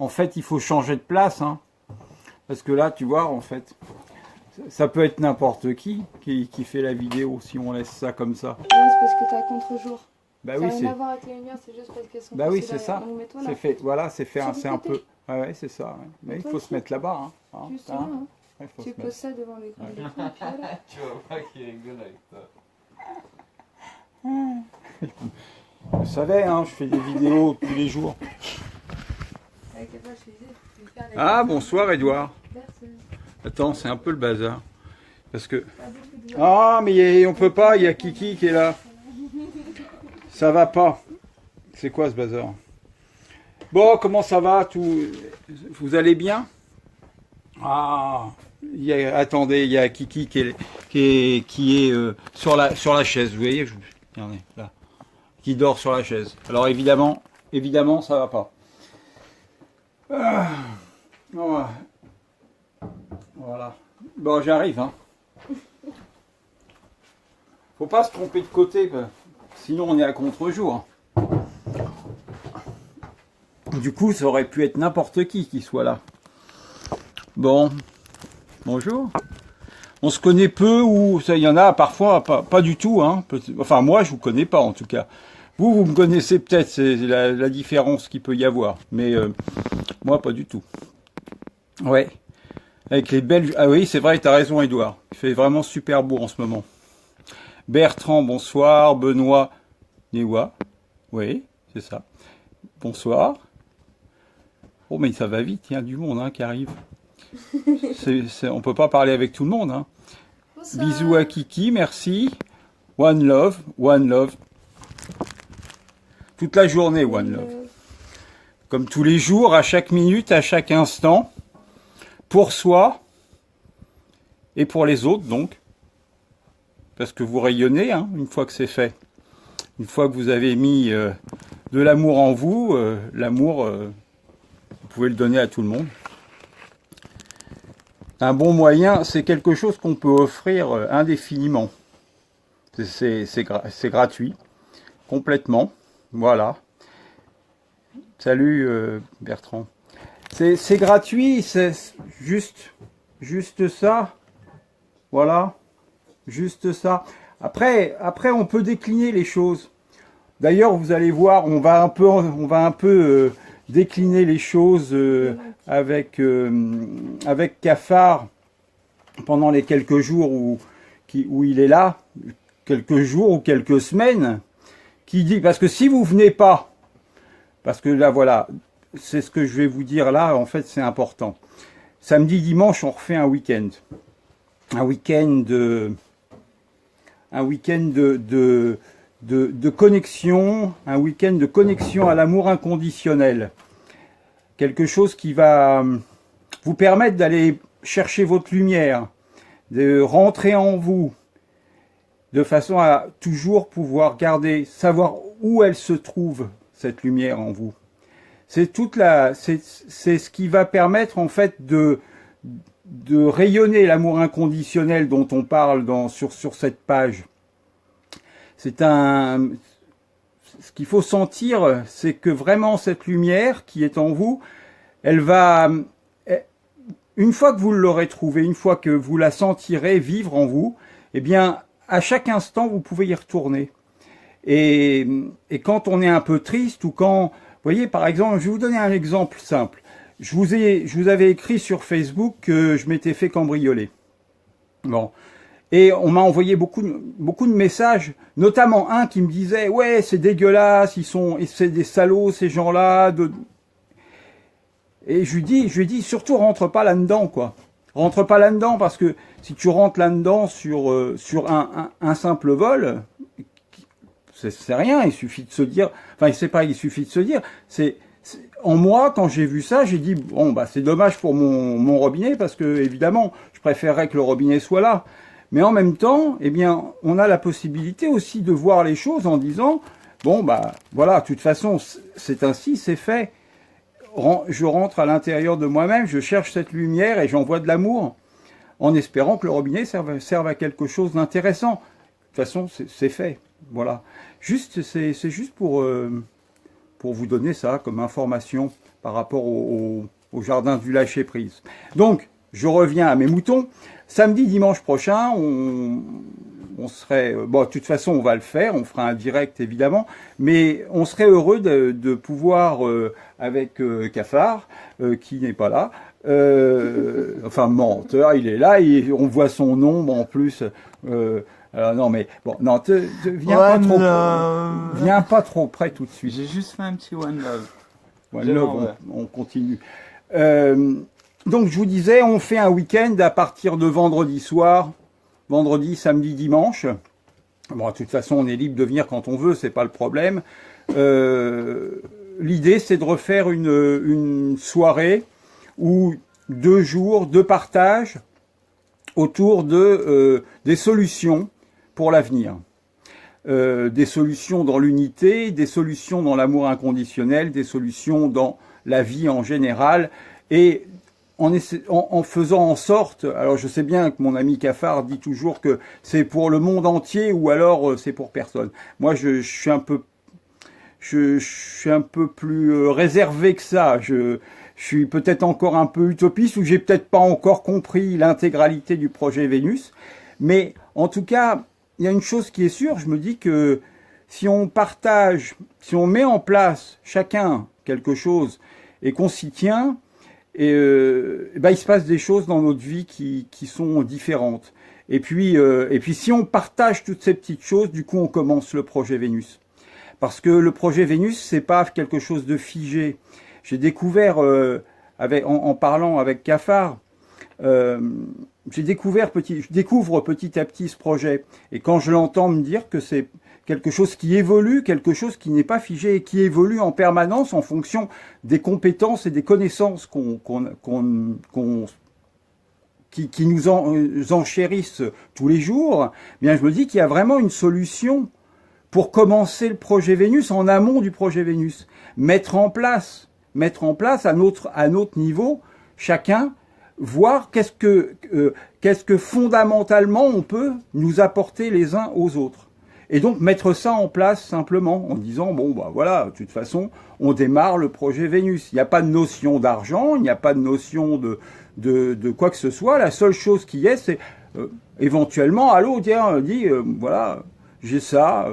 en fait, il faut changer de place, hein. Parce que là, tu vois, en fait, ça peut être n'importe qui fait la vidéo si on laisse ça comme ça. Non, c'est parce que t'es à contre-jour. Bah Ça oui, n'a rien c'est. à voir avec les lumières, c'est juste parce qu'elles sont Bah oui, placées c'est derrière. ça. Donc, mets-toi là. C'est fait. Voilà, c'est fait. Sur C'est le un côté. peu. Ouais, ouais, c'est ça. Ouais. Mais il Mets-toi faut ici. se mettre là-bas. Hein. Juste Hein. là, hein. Ouais, faut Tu se poses mettre. ça devant l'écran d'écran, et puis voilà. Tu vois pas qu'il rigole avec toi. Vous savez, hein, je fais des vidéos tous les jours. Avec la vache, je disais, tu peux faire les- Ah, bonsoir, Edouard. Personne. Attends, c'est un peu le bazar. Parce que. Pas beaucoup de gens. Ah, mais on peut pas, il y a Kiki qui est là. Ça va pas. C'est quoi ce bazar? Bon, comment ça va tout... Vous allez bien? Ah, attendez, il y a Kiki qui est sur la chaise, vous voyez, regardez, là, qui dort sur la chaise. Alors évidemment, ça va pas. Ah, voilà. Bon, j'arrive, hein. Faut pas se tromper de côté, sinon on est à contre-jour. Du coup, ça aurait pu être n'importe qui soit là. Bon, bonjour. On se connaît peu ou ça, il y en a parfois pas du tout. Hein. Enfin, moi, je vous connais pas en tout cas. Vous me connaissez peut-être, c'est la différence qu'il peut y avoir. Mais moi, pas du tout. Ouais. Avec les Belges. Ah oui, c'est vrai, tu as raison, Edouard. Il fait vraiment super beau en ce moment. Bertrand, bonsoir. Benoît, Néwa. Oui, c'est ça. Bonsoir. Oh, mais ça va vite, il y a du monde hein, qui arrive. On peut pas parler avec tout le monde. Hein. Bonsoir. Bisous à Kiki, merci. One love, one love. Toute la journée, one love. Comme tous les jours, à chaque minute, à chaque instant. Pour soi et pour les autres, donc. Parce que vous rayonnez, hein, une fois que c'est fait. Une fois que vous avez mis de l'amour en vous, l'amour... vous pouvez le donner à tout le monde. Un bon moyen, c'est quelque chose qu'on peut offrir indéfiniment. C'est gratuit, complètement. Voilà. Salut Bertrand. C'est gratuit, c'est juste ça. Voilà, juste ça. Après, on peut décliner les choses. D'ailleurs, vous allez voir, on va un peu décliner les choses avec Cafard pendant les quelques jours où il est là, quelques jours ou quelques semaines, qui dit, parce que si vous venez pas, parce que là voilà, c'est ce que je vais vous dire là, en fait c'est important. Samedi, dimanche, on refait un week-end. Un week-end de connexion, un week-end de connexion à l'amour inconditionnel. Quelque chose qui va vous permettre d'aller chercher votre lumière, de rentrer en vous, de façon à toujours pouvoir savoir où elle se trouve, cette lumière en vous. C'est ce qui va permettre en fait de rayonner l'amour inconditionnel dont on parle sur cette page. Ce qu'il faut sentir, c'est que vraiment cette lumière qui est en vous, elle va, une fois que vous l'aurez trouvée, une fois que vous la sentirez vivre en vous, eh bien, à chaque instant, vous pouvez y retourner. Et quand on est un peu triste ou quand, vous voyez, par exemple, je vais vous donner un exemple simple. Je vous avais écrit sur Facebook que je m'étais fait cambrioler. Bon. Et on m'a envoyé beaucoup de messages, notamment un qui me disait « Ouais, c'est dégueulasse, c'est des salauds ces gens-là. » Et je lui dis surtout rentre pas là-dedans, quoi. Rentre pas là-dedans parce que si tu rentres là-dedans sur un simple vol, c'est rien, il suffit de se dire, enfin c'est pas il suffit de se dire, en moi quand j'ai vu ça, j'ai dit bon bah c'est dommage pour mon robinet parce que évidemment, je préférerais que le robinet soit là. Mais en même temps, eh bien, on a la possibilité aussi de voir les choses en disant bon bah voilà, de toute façon, c'est ainsi, c'est fait. Je rentre à l'intérieur de moi-même, je cherche cette lumière et j'envoie de l'amour en espérant que le robinet serve à quelque chose d'intéressant. De toute façon, c'est fait. Voilà. C'est juste pour vous donner ça comme information. par rapport au jardin du lâcher prise. Donc, je reviens à mes moutons. Samedi, dimanche prochain, on serait, bon, de toute façon, on va le faire, on fera un direct évidemment, mais on serait heureux de pouvoir, avec Cafard, qui n'est pas là, enfin menteur, il est là, on voit son nombre en plus. Alors non, mais bon, non, viens pas trop près tout de suite. J'ai juste fait un petit One Love. One Love, on continue. Donc je vous disais, on fait un week-end à partir de vendredi soir, vendredi, samedi, dimanche. Bon, de toute façon, on est libre de venir quand on veut, c'est pas le problème. L'idée, c'est de refaire une soirée ou 2 jours de partage autour de des solutions pour l'avenir. Des solutions dans l'unité, des solutions dans l'amour inconditionnel, des solutions dans la vie en général, et en faisant en sorte, alors je sais bien que mon ami Cafard dit toujours que c'est pour le monde entier ou alors c'est pour personne. Moi je suis un peu plus réservé que ça. Je suis peut-être encore un peu utopiste ou j'ai peut-être pas encore compris l'intégralité du projet Vénus. Mais en tout cas, il y a une chose qui est sûre, je me dis que si on partage, si on met en place chacun quelque chose et qu'on s'y tient, il se passe des choses dans notre vie qui sont différentes. Et puis si on partage toutes ces petites choses, du coup on commence le projet Vénus. Parce que le projet Vénus, c'est pas quelque chose de figé. J'ai découvert, en parlant avec Cafard, je découvre petit à petit ce projet. Et quand je l'entends me dire que c'est quelque chose qui évolue, quelque chose qui n'est pas figé et qui évolue en permanence en fonction des compétences et des connaissances qui nous enchérissent tous les jours, bien je me dis qu'il y a vraiment une solution pour commencer le projet Vénus en amont du projet Vénus. Mettre en place à notre niveau, chacun, voir qu'est-ce que fondamentalement on peut nous apporter les uns aux autres. Et donc mettre ça en place simplement en disant, bon bah voilà, de toute façon, on démarre le projet Vénus. Il n'y a pas de notion d'argent, il n'y a pas de notion de quoi que ce soit. La seule chose qui est, c'est éventuellement, allô, tiens, voilà, j'ai ça,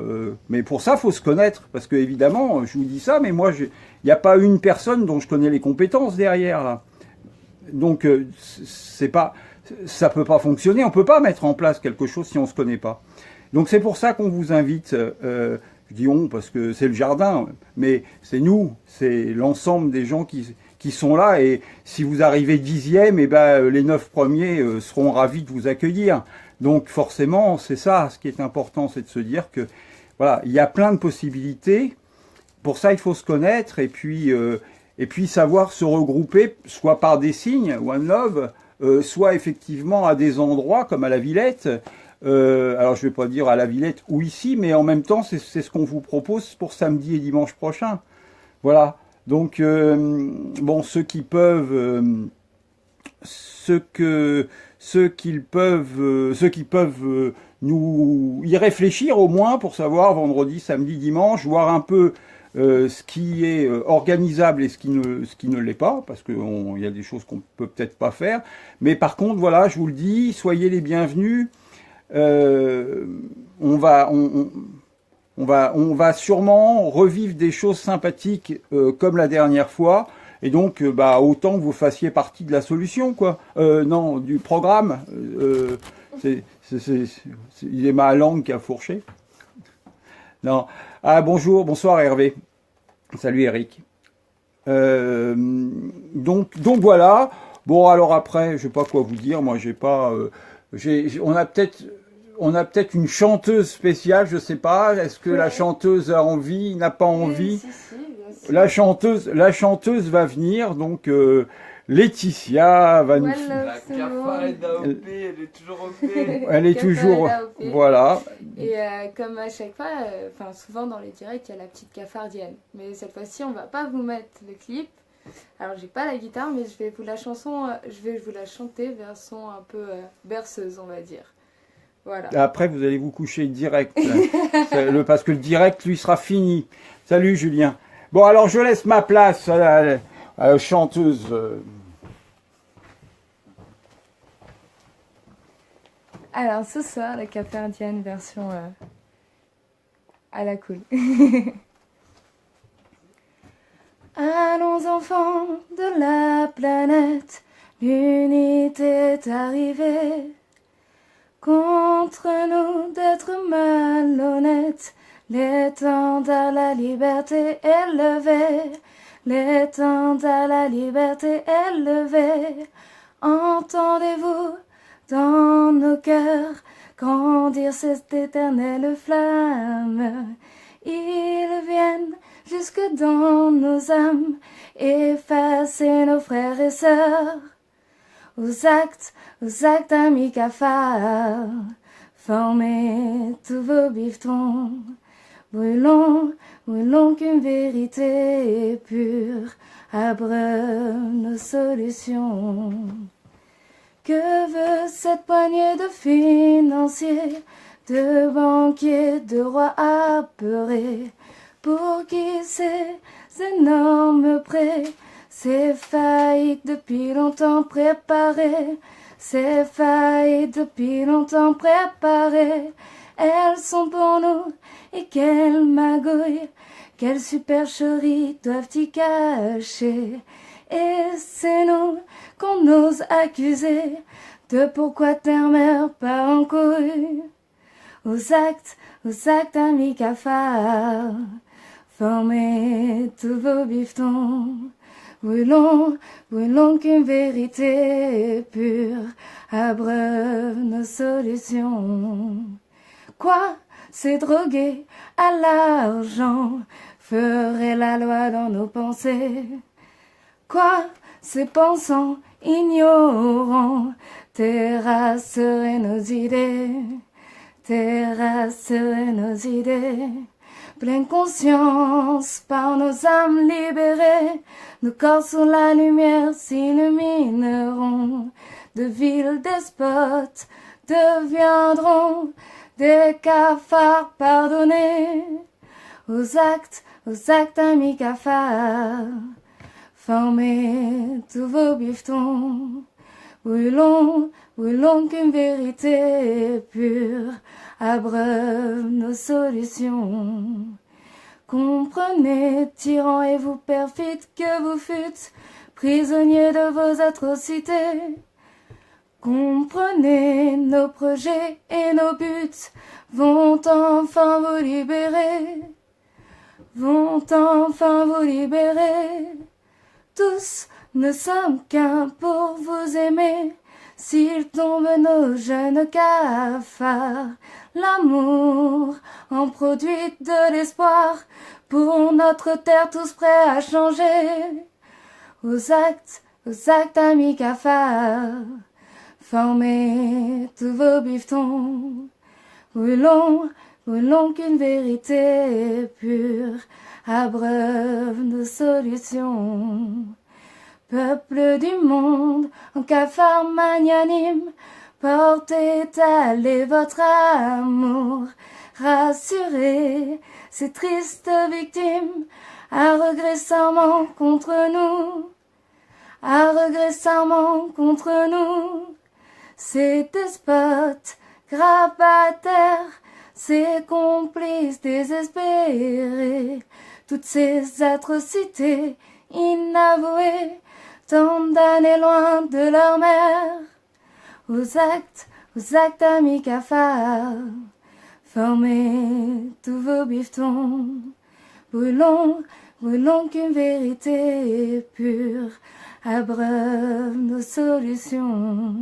mais pour ça, faut se connaître. Parce que évidemment, je vous dis ça, mais moi, il n'y a pas une personne dont je connais les compétences derrière, là. Donc, ça peut pas fonctionner, on peut pas mettre en place quelque chose si on se connaît pas. Donc c'est pour ça qu'on vous invite, je dis on parce que c'est le jardin, mais c'est nous, c'est l'ensemble des gens qui sont là, et si vous arrivez 10e, les 9 premiers seront ravis de vous accueillir. Donc forcément, c'est ça, ce qui est important, c'est de se dire que voilà, il y a plein de possibilités. Pour ça, il faut se connaître et puis savoir se regrouper, soit par des signes, One Love, soit effectivement à des endroits comme à la Villette. Alors je vais pas dire à la Villette ou ici, mais en même temps c'est ce qu'on vous propose pour samedi et dimanche prochain. Voilà. Donc bon, ceux qui peuvent nous y réfléchir au moins pour savoir vendredi, samedi, dimanche, voir un peu ce qui est organisable et ce qui ne l'est pas, parce qu'il y a des choses qu'on peut peut-être pas faire. Mais par contre, voilà, je vous le dis, soyez les bienvenus. On va sûrement revivre des choses sympathiques comme la dernière fois, et donc autant que vous fassiez partie de la solution, quoi. Non, du programme. Il est ma langue qui a fourché. Non. Ah bonsoir Hervé. Salut Eric. Donc voilà. Bon alors après, je sais pas quoi vous dire. Moi j'ai pas. On a peut-être une chanteuse spéciale, je sais pas. Est-ce que la chanteuse a envie, n'a pas envie? Si, la chanteuse va venir, donc Laetitia va nous. La Cafard est AOP, elle est toujours OP. Elle est toujours, voilà. Et comme à chaque fois, souvent dans les directs, il y a la petite cafardienne. Mais cette fois-ci, on va pas vous mettre le clip. Alors j'ai pas la guitare, mais je vais vous la chanter version un peu berceuse, on va dire. Voilà. Après vous allez vous coucher direct, parce que le direct lui sera fini. Salut Julien. Bon alors je laisse ma place. chanteuse. Alors ce soir, la Cafardienne version à la cool. Allons enfants de la planète, l'unité est arrivée. Contre nous d'être malhonnêtes, l'étendard la liberté est levé. L'étendard la liberté est levé. Entendez-vous dans nos cœurs grandir cette éternelle flamme. Ils viennent jusque dans nos âmes, effacer nos frères et sœurs. Aux actes amis cafards, formez tous vos bifetons. Brûlons qu'une vérité pure abreuve nos solutions. Que veut cette poignée de financiers, de banquiers, de rois apeurés, pour qui ces énormes prêts, ces faillites depuis longtemps préparées, ces faillites depuis longtemps préparées, elles sont pour nous, et quelle magouille, quelle supercherie doivent y cacher. Et c'est nous qu'on ose accuser de pourquoi terre-mère part en couille. Aux actes amis cafards, formez tous vos bifetons. Brûlons qu'une vérité pure abreuve nos solutions. Quoi, ces drogués à l'argent feraient la loi dans nos pensées? Quoi, ces pensants ignorants terrasseraient nos idées, terrasseraient nos idées? Pleine conscience par nos âmes libérées, nos corps sous la lumière s'illumineront. De vils despotes deviendront des cafards pardonnés. Aux actes amis cafards, formez tous vos bifetons. Brûlons qu'une vérité pure abreuve nos solutions. Comprenez, tyrans et vous perfides, que vous fûtes prisonniers de vos atrocités. Comprenez, nos projets et nos buts vont enfin vous libérer. Vont enfin vous libérer. Tous ne sommes qu'un pour vous aimer. S'ils tombent nos jeunes cafards, l'amour en produit de l'espoir pour notre terre, tous prêts à changer. Aux actes amis cafards, formez tous vos bifetons. Brûlons qu'une vérité pure abreuve nos solutions. Peuple du monde, en cafard magnanime, portez, étalez votre amour. Rassurez ces tristes victimes, à regret serment contre nous, à regret serment contre nous. Ces despotes grabataires, ces complices désespérés, toutes ces atrocités inavouées, tant d'années loin de leur mère. Aux actes amis cafards, formez tous vos bifetons. Brûlons qu'une vérité pure abreuve nos solutions.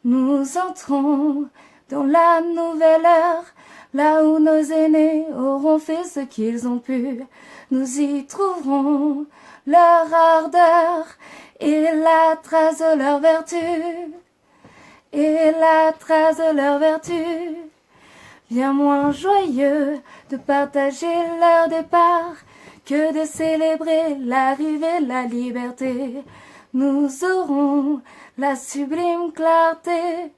Nous entrons dans la nouvelle ère, là où nos aînés auront fait ce qu'ils ont pu. Nous y trouverons leur ardeur et la trace de leur vertu, et la trace de leur vertu. Bien moins joyeux de partager leur départ que de célébrer l'arrivée de la liberté. Nous aurons la sublime clarté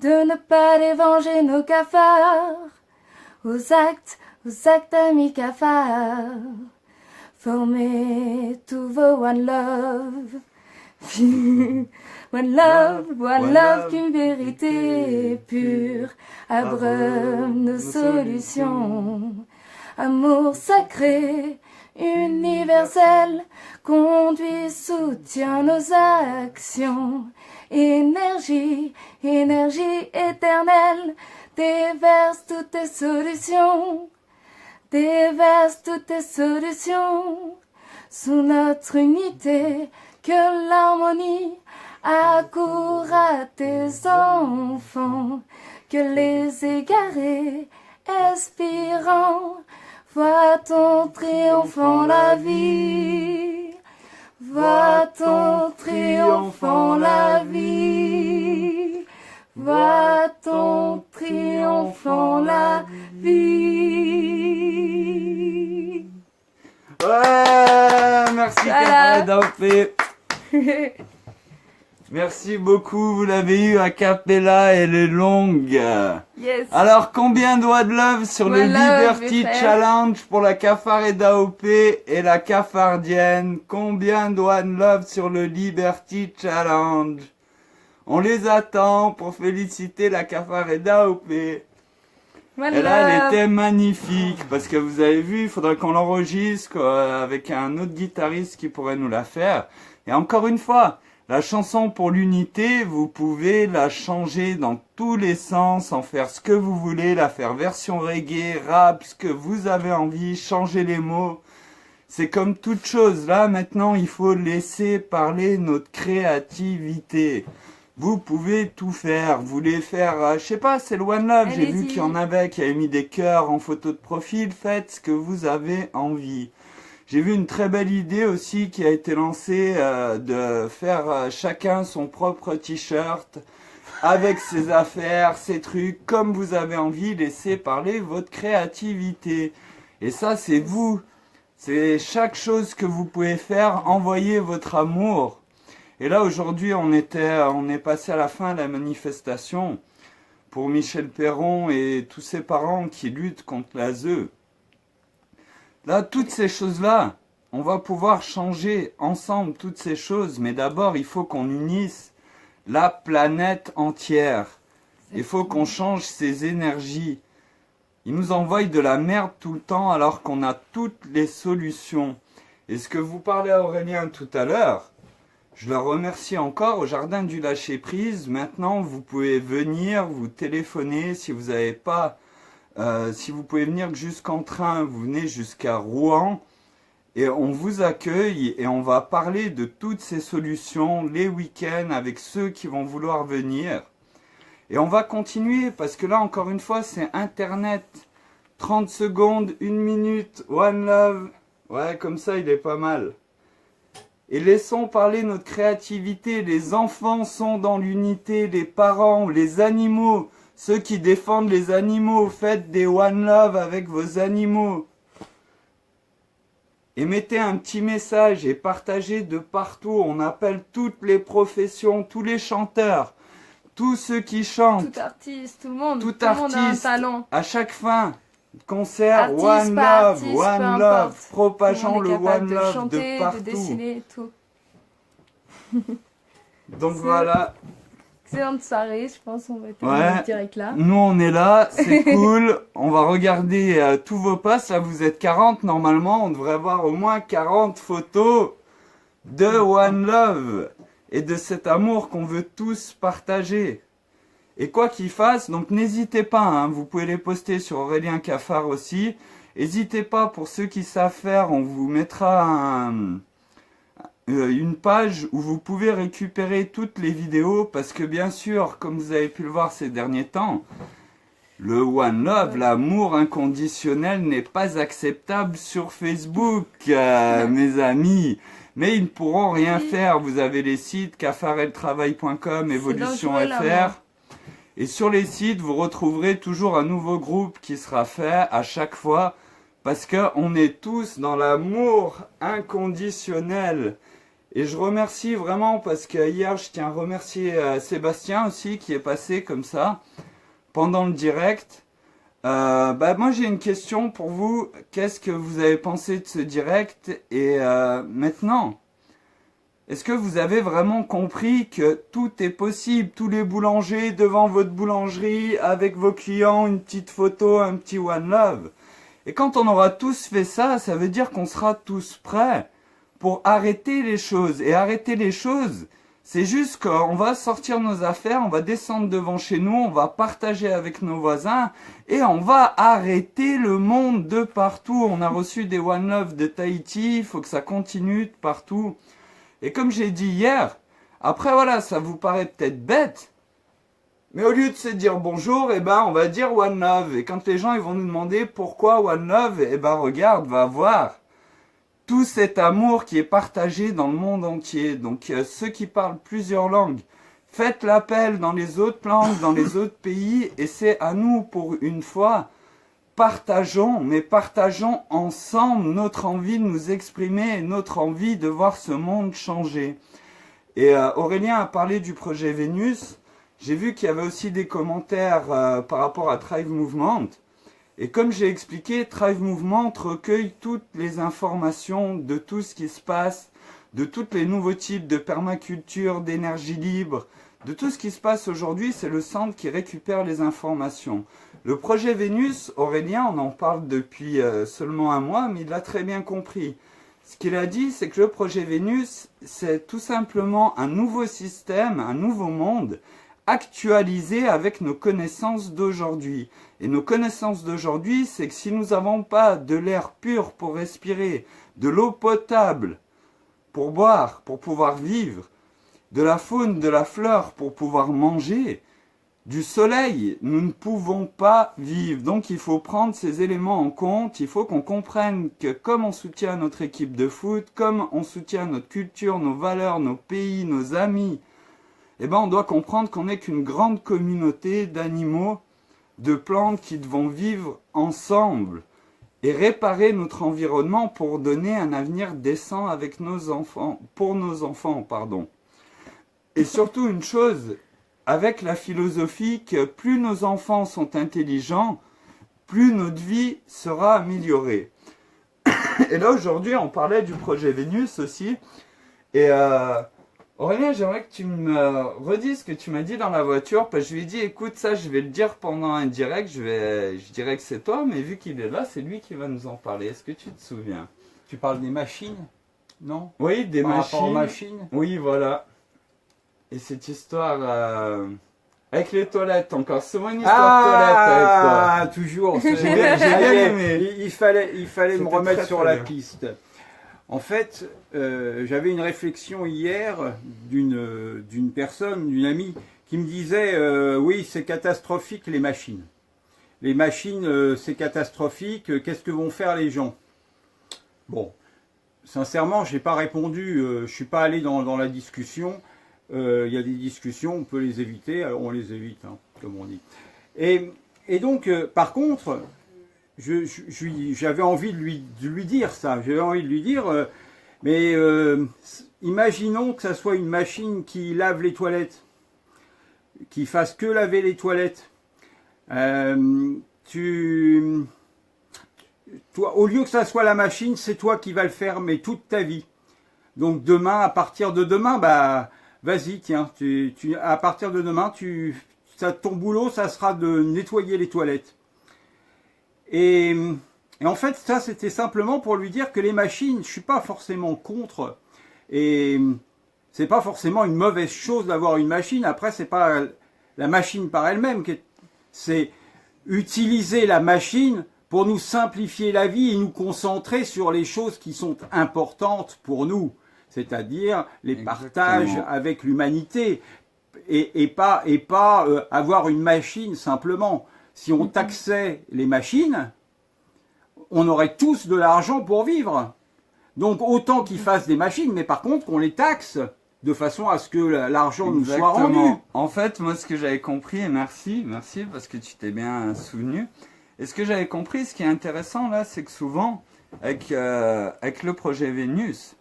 de ne pas dévenger nos cafards. Aux actes amis cafards, formez tous vos One Love. One love, qu'une vérité pure abreuve nos solutions. Amour sacré, universel, conduit, soutient nos actions. Énergie, énergie éternelle, déverse toutes tes solutions. Déverse toutes tes solutions. Sous notre unité, que l'harmonie accourt à tes enfants, que les égarés expirants voient ton triomphant la vie, voient ton triomphant la vie, voient ton triomphant la vie. Ouais, merci Voilà. Café d'Aopé. Merci beaucoup, vous l'avez eu a cappella, elle est longue. Yes. Alors, combien de One Love sur le One love, Liberty mes frères. Challenge pour la Cafard d'AOP et la Cafardienne? Combien de One Love sur le Liberty Challenge? On les attend pour féliciter la Cafard d'AOP. One Et là, elle love. était magnifique, parce que vous avez vu, il faudrait qu'on l'enregistre quoi, avec un autre guitariste qui pourrait nous la faire. Et encore une fois, la chanson pour l'unité, vous pouvez la changer dans tous les sens, en faire ce que vous voulez, la faire version reggae, rap, ce que vous avez envie, changer les mots. C'est comme toute chose, là maintenant il faut laisser parler notre créativité. Vous pouvez tout faire, vous voulez faire, je sais pas, c'est le One Love, j'ai vu Allez-y. qu'il y en avait qui avaient mis des cœurs en photo de profil, faites ce que vous avez envie. J'ai vu une très belle idée aussi qui a été lancée de faire chacun son propre t-shirt avec ses affaires, ses trucs, comme vous avez envie, laissez parler votre créativité. Et ça, c'est vous. C'est chaque chose que vous pouvez faire, envoyer votre amour. Et là, aujourd'hui, on est passé à la fin de la manifestation pour Michel Perron et tous ses parents qui luttent contre la ZEU. Là, toutes ces choses-là, on va pouvoir changer ensemble toutes ces choses, mais d'abord, il faut qu'on unisse la planète entière. Il faut qu'on change ces énergies. Ils nous envoient de la merde tout le temps alors qu'on a toutes les solutions. Et ce que vous parlez à Aurélien tout à l'heure, je le remercie encore au Jardin du Lâcher-Prise. Maintenant, vous pouvez venir, vous téléphoner si vous n'avez pas... si vous pouvez venir jusqu'en train, vous venez jusqu'à Rouen et on vous accueille et on va parler de toutes ces solutions les week-ends avec ceux qui vont vouloir venir. Et on va continuer parce que là, encore une fois, c'est Internet. 30 secondes, 1 minute, One Love. Ouais, comme ça, il est pas mal. Et laissons parler notre créativité. Les enfants sont dans l'unité, les parents, les animaux. Ceux qui défendent les animaux, faites des One Love avec vos animaux. Et mettez un petit message et partagez de partout. On appelle toutes les professions, tous les chanteurs, tous ceux qui chantent. Tout artiste, tout le monde. Tout tout le monde a un artiste. talent. À chaque fin de concert, Artiste, One pas Love, artiste, peu One importe. Love, Tout propageons le le monde est capable One de Love chanter, de de partout. dessiner, tout. Donc voilà. Excellente soirée, je pense on va Ouais. terminer direct là. Nous on est là, c'est cool, on va regarder tous vos posts, là vous êtes 40 normalement, on devrait avoir au moins 40 photos de One Love et de cet amour qu'on veut tous partager. Et quoi qu'il fasse, donc n'hésitez pas, hein, vous pouvez les poster sur Aurélien Cafard aussi, n'hésitez pas pour ceux qui savent faire, on vous mettra une page où vous pouvez récupérer toutes les vidéos parce que bien sûr, comme vous avez pu le voir ces derniers temps, le One Love, l'amour inconditionnel n'est pas acceptable sur Facebook, mes amis. Mais ils ne pourront rien faire. Vous avez les sites cafareltravail.com, Evolution.fr. Et sur les sites, vous retrouverez toujours un nouveau groupe qui sera fait à chaque fois parce qu'on est tous dans l'amour inconditionnel. Et je remercie vraiment parce que hier, je tiens à remercier Sébastien aussi qui est passé comme ça pendant le direct. Moi j'ai une question pour vous. Qu'est-ce que vous avez pensé de ce direct? Et maintenant, est-ce que vous avez vraiment compris que tout est possible? Tous les boulangers devant votre boulangerie, avec vos clients, une petite photo, un petit One Love. Et quand on aura tous fait ça, ça veut dire qu'on sera tous prêts pour arrêter les choses. Et arrêter les choses, c'est juste qu'on va sortir nos affaires, on va descendre devant chez nous, on va partager avec nos voisins et on va arrêter le monde de partout. On a reçu des One Love de Tahiti, il faut que ça continue de partout. Et comme j'ai dit hier, après voilà, ça vous paraît peut-être bête, mais au lieu de se dire bonjour, on va dire One Love. Et quand les gens ils vont nous demander pourquoi One Love, regarde, va voir. Tout cet amour qui est partagé dans le monde entier. Donc ceux qui parlent plusieurs langues, faites l'appel dans les autres langues, dans les autres pays, et c'est à nous pour une fois. Partageons, mais partageons ensemble notre envie de nous exprimer et notre envie de voir ce monde changer. Et Aurélien a parlé du projet Vénus. J'ai vu qu'il y avait aussi des commentaires par rapport à Thrive Movement. Et comme j'ai expliqué, Thrive Movement recueille toutes les informations de tout ce qui se passe, de tous les nouveaux types de permaculture, d'énergie libre, de tout ce qui se passe aujourd'hui. C'est le centre qui récupère les informations. Le projet Vénus, Aurélien, on en parle depuis seulement un mois, mais il l'a très bien compris. Ce qu'il a dit, c'est que le projet Vénus, c'est tout simplement un nouveau système, un nouveau monde, actualisé avec nos connaissances d'aujourd'hui. Et nos connaissances d'aujourd'hui, c'est que si nous n'avons pas de l'air pur pour respirer, de l'eau potable pour boire, pour pouvoir vivre, de la faune, de la fleur pour pouvoir manger, du soleil, nous ne pouvons pas vivre. Donc il faut prendre ces éléments en compte, il faut qu'on comprenne que comme on soutient notre équipe de foot, comme on soutient notre culture, nos valeurs, nos pays, nos amis, on doit comprendre qu'on n'est qu'une grande communauté d'animaux, de plantes qui devront vivre ensemble et réparer notre environnement pour donner un avenir décent avec nos enfants, pour nos enfants, pardon. Et surtout une chose, avec la philosophie que plus nos enfants sont intelligents, plus notre vie sera améliorée. Et là aujourd'hui on parlait du projet Vénus aussi, et Aurélien, j'aimerais que tu me redises ce que tu m'as dit dans la voiture, parce que je lui ai dit, écoute, ça, je vais le dire pendant un direct, je dirais que c'est toi, mais vu qu'il est là, c'est lui qui va nous en parler. Est-ce que tu te souviens? Tu parles des machines, non? Oui, des Par machines. rapport aux machines. Oui, voilà. Et cette histoire avec les toilettes, encore souvent une histoire de toilettes avec toi. Ah, toujours. J'ai bien aimé. Il fallait me C'était remettre très, sur très la bien. piste. En fait, j'avais une réflexion hier d'une personne, d'une amie, qui me disait oui, c'est catastrophique les machines. Les machines, c'est catastrophique. Qu'est-ce que vont faire les gens? Bon, sincèrement, j'ai pas répondu. Je suis pas allé dans la discussion. Il y a des discussions, on peut les éviter. Alors on les évite, hein, comme on dit. Et donc, par contre, j'avais envie de lui dire ça. J'avais envie de lui dire, imaginons que ça soit une machine qui lave les toilettes, qui fasse que laver les toilettes. Toi, au lieu que ça soit la machine, c'est toi qui vas le faire, mais toute ta vie. Donc demain, à partir de demain, vas-y, tiens, à partir de demain, ton boulot, ça sera de nettoyer les toilettes. Et en fait, ça, c'était simplement pour lui dire que les machines, je suis pas forcément contre. Et c'est pas forcément une mauvaise chose d'avoir une machine. Après, c'est pas la machine par elle-même, c'est utiliser la machine pour nous simplifier la vie et nous concentrer sur les choses qui sont importantes pour nous. C'est-à-dire les partages avec l'humanité. Et pas avoir une machine simplement. Si on taxait les machines, on aurait tous de l'argent pour vivre. Donc autant qu'ils fassent des machines, mais par contre qu'on les taxe de façon à ce que l'argent nous soit rendu. En fait, moi ce que j'avais compris, et merci parce que tu t'es bien souvenu, et ce que j'avais compris, ce qui est intéressant là, c'est que souvent, avec le projet Vénus,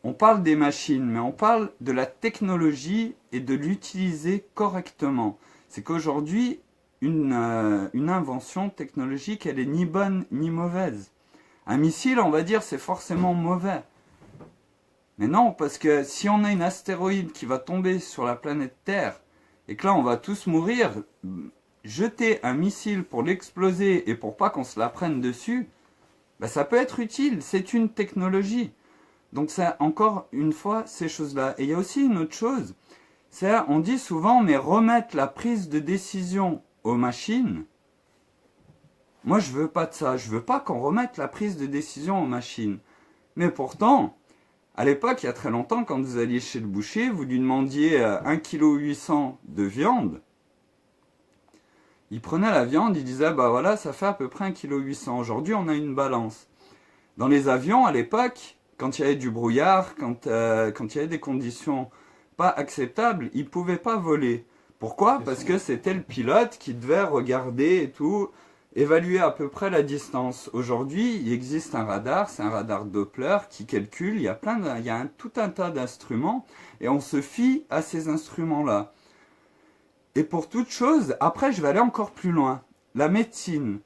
on parle des machines, mais on parle de la technologie et de l'utiliser correctement. C'est qu'aujourd'hui, une invention technologique, elle est ni bonne ni mauvaise. Un missile, on va dire, c'est forcément mauvais. Mais non, parce que si on a une astéroïde qui va tomber sur la planète Terre, et que là on va tous mourir, jeter un missile pour l'exploser et pour pas qu'on se la prenne dessus, ben ça peut être utile, c'est une technologie. Donc c'est encore une fois ces choses-là. Et il y a aussi une autre chose, c'est on dit souvent, mais remettre la prise de décision aux machines, moi je veux pas de ça, je veux pas qu'on remette la prise de décision aux machines. Mais pourtant, à l'époque, il y a très longtemps, quand vous alliez chez le boucher, vous lui demandiez 1,8 kg de viande. Il prenait la viande, il disait, bah voilà, ça fait à peu près 1,8 kg. Aujourd'hui, on a une balance. Dans les avions, à l'époque, quand il y avait du brouillard, quand il y avait des conditions pas acceptables, ils ne pouvaient pas voler. Pourquoi? Parce que c'était le pilote qui devait regarder et tout, évaluer à peu près la distance. Aujourd'hui, il existe un radar, c'est un radar Doppler qui calcule, il y a tout un tas d'instruments et on se fie à ces instruments-là. Et pour toute chose, après je vais aller encore plus loin. La médecine.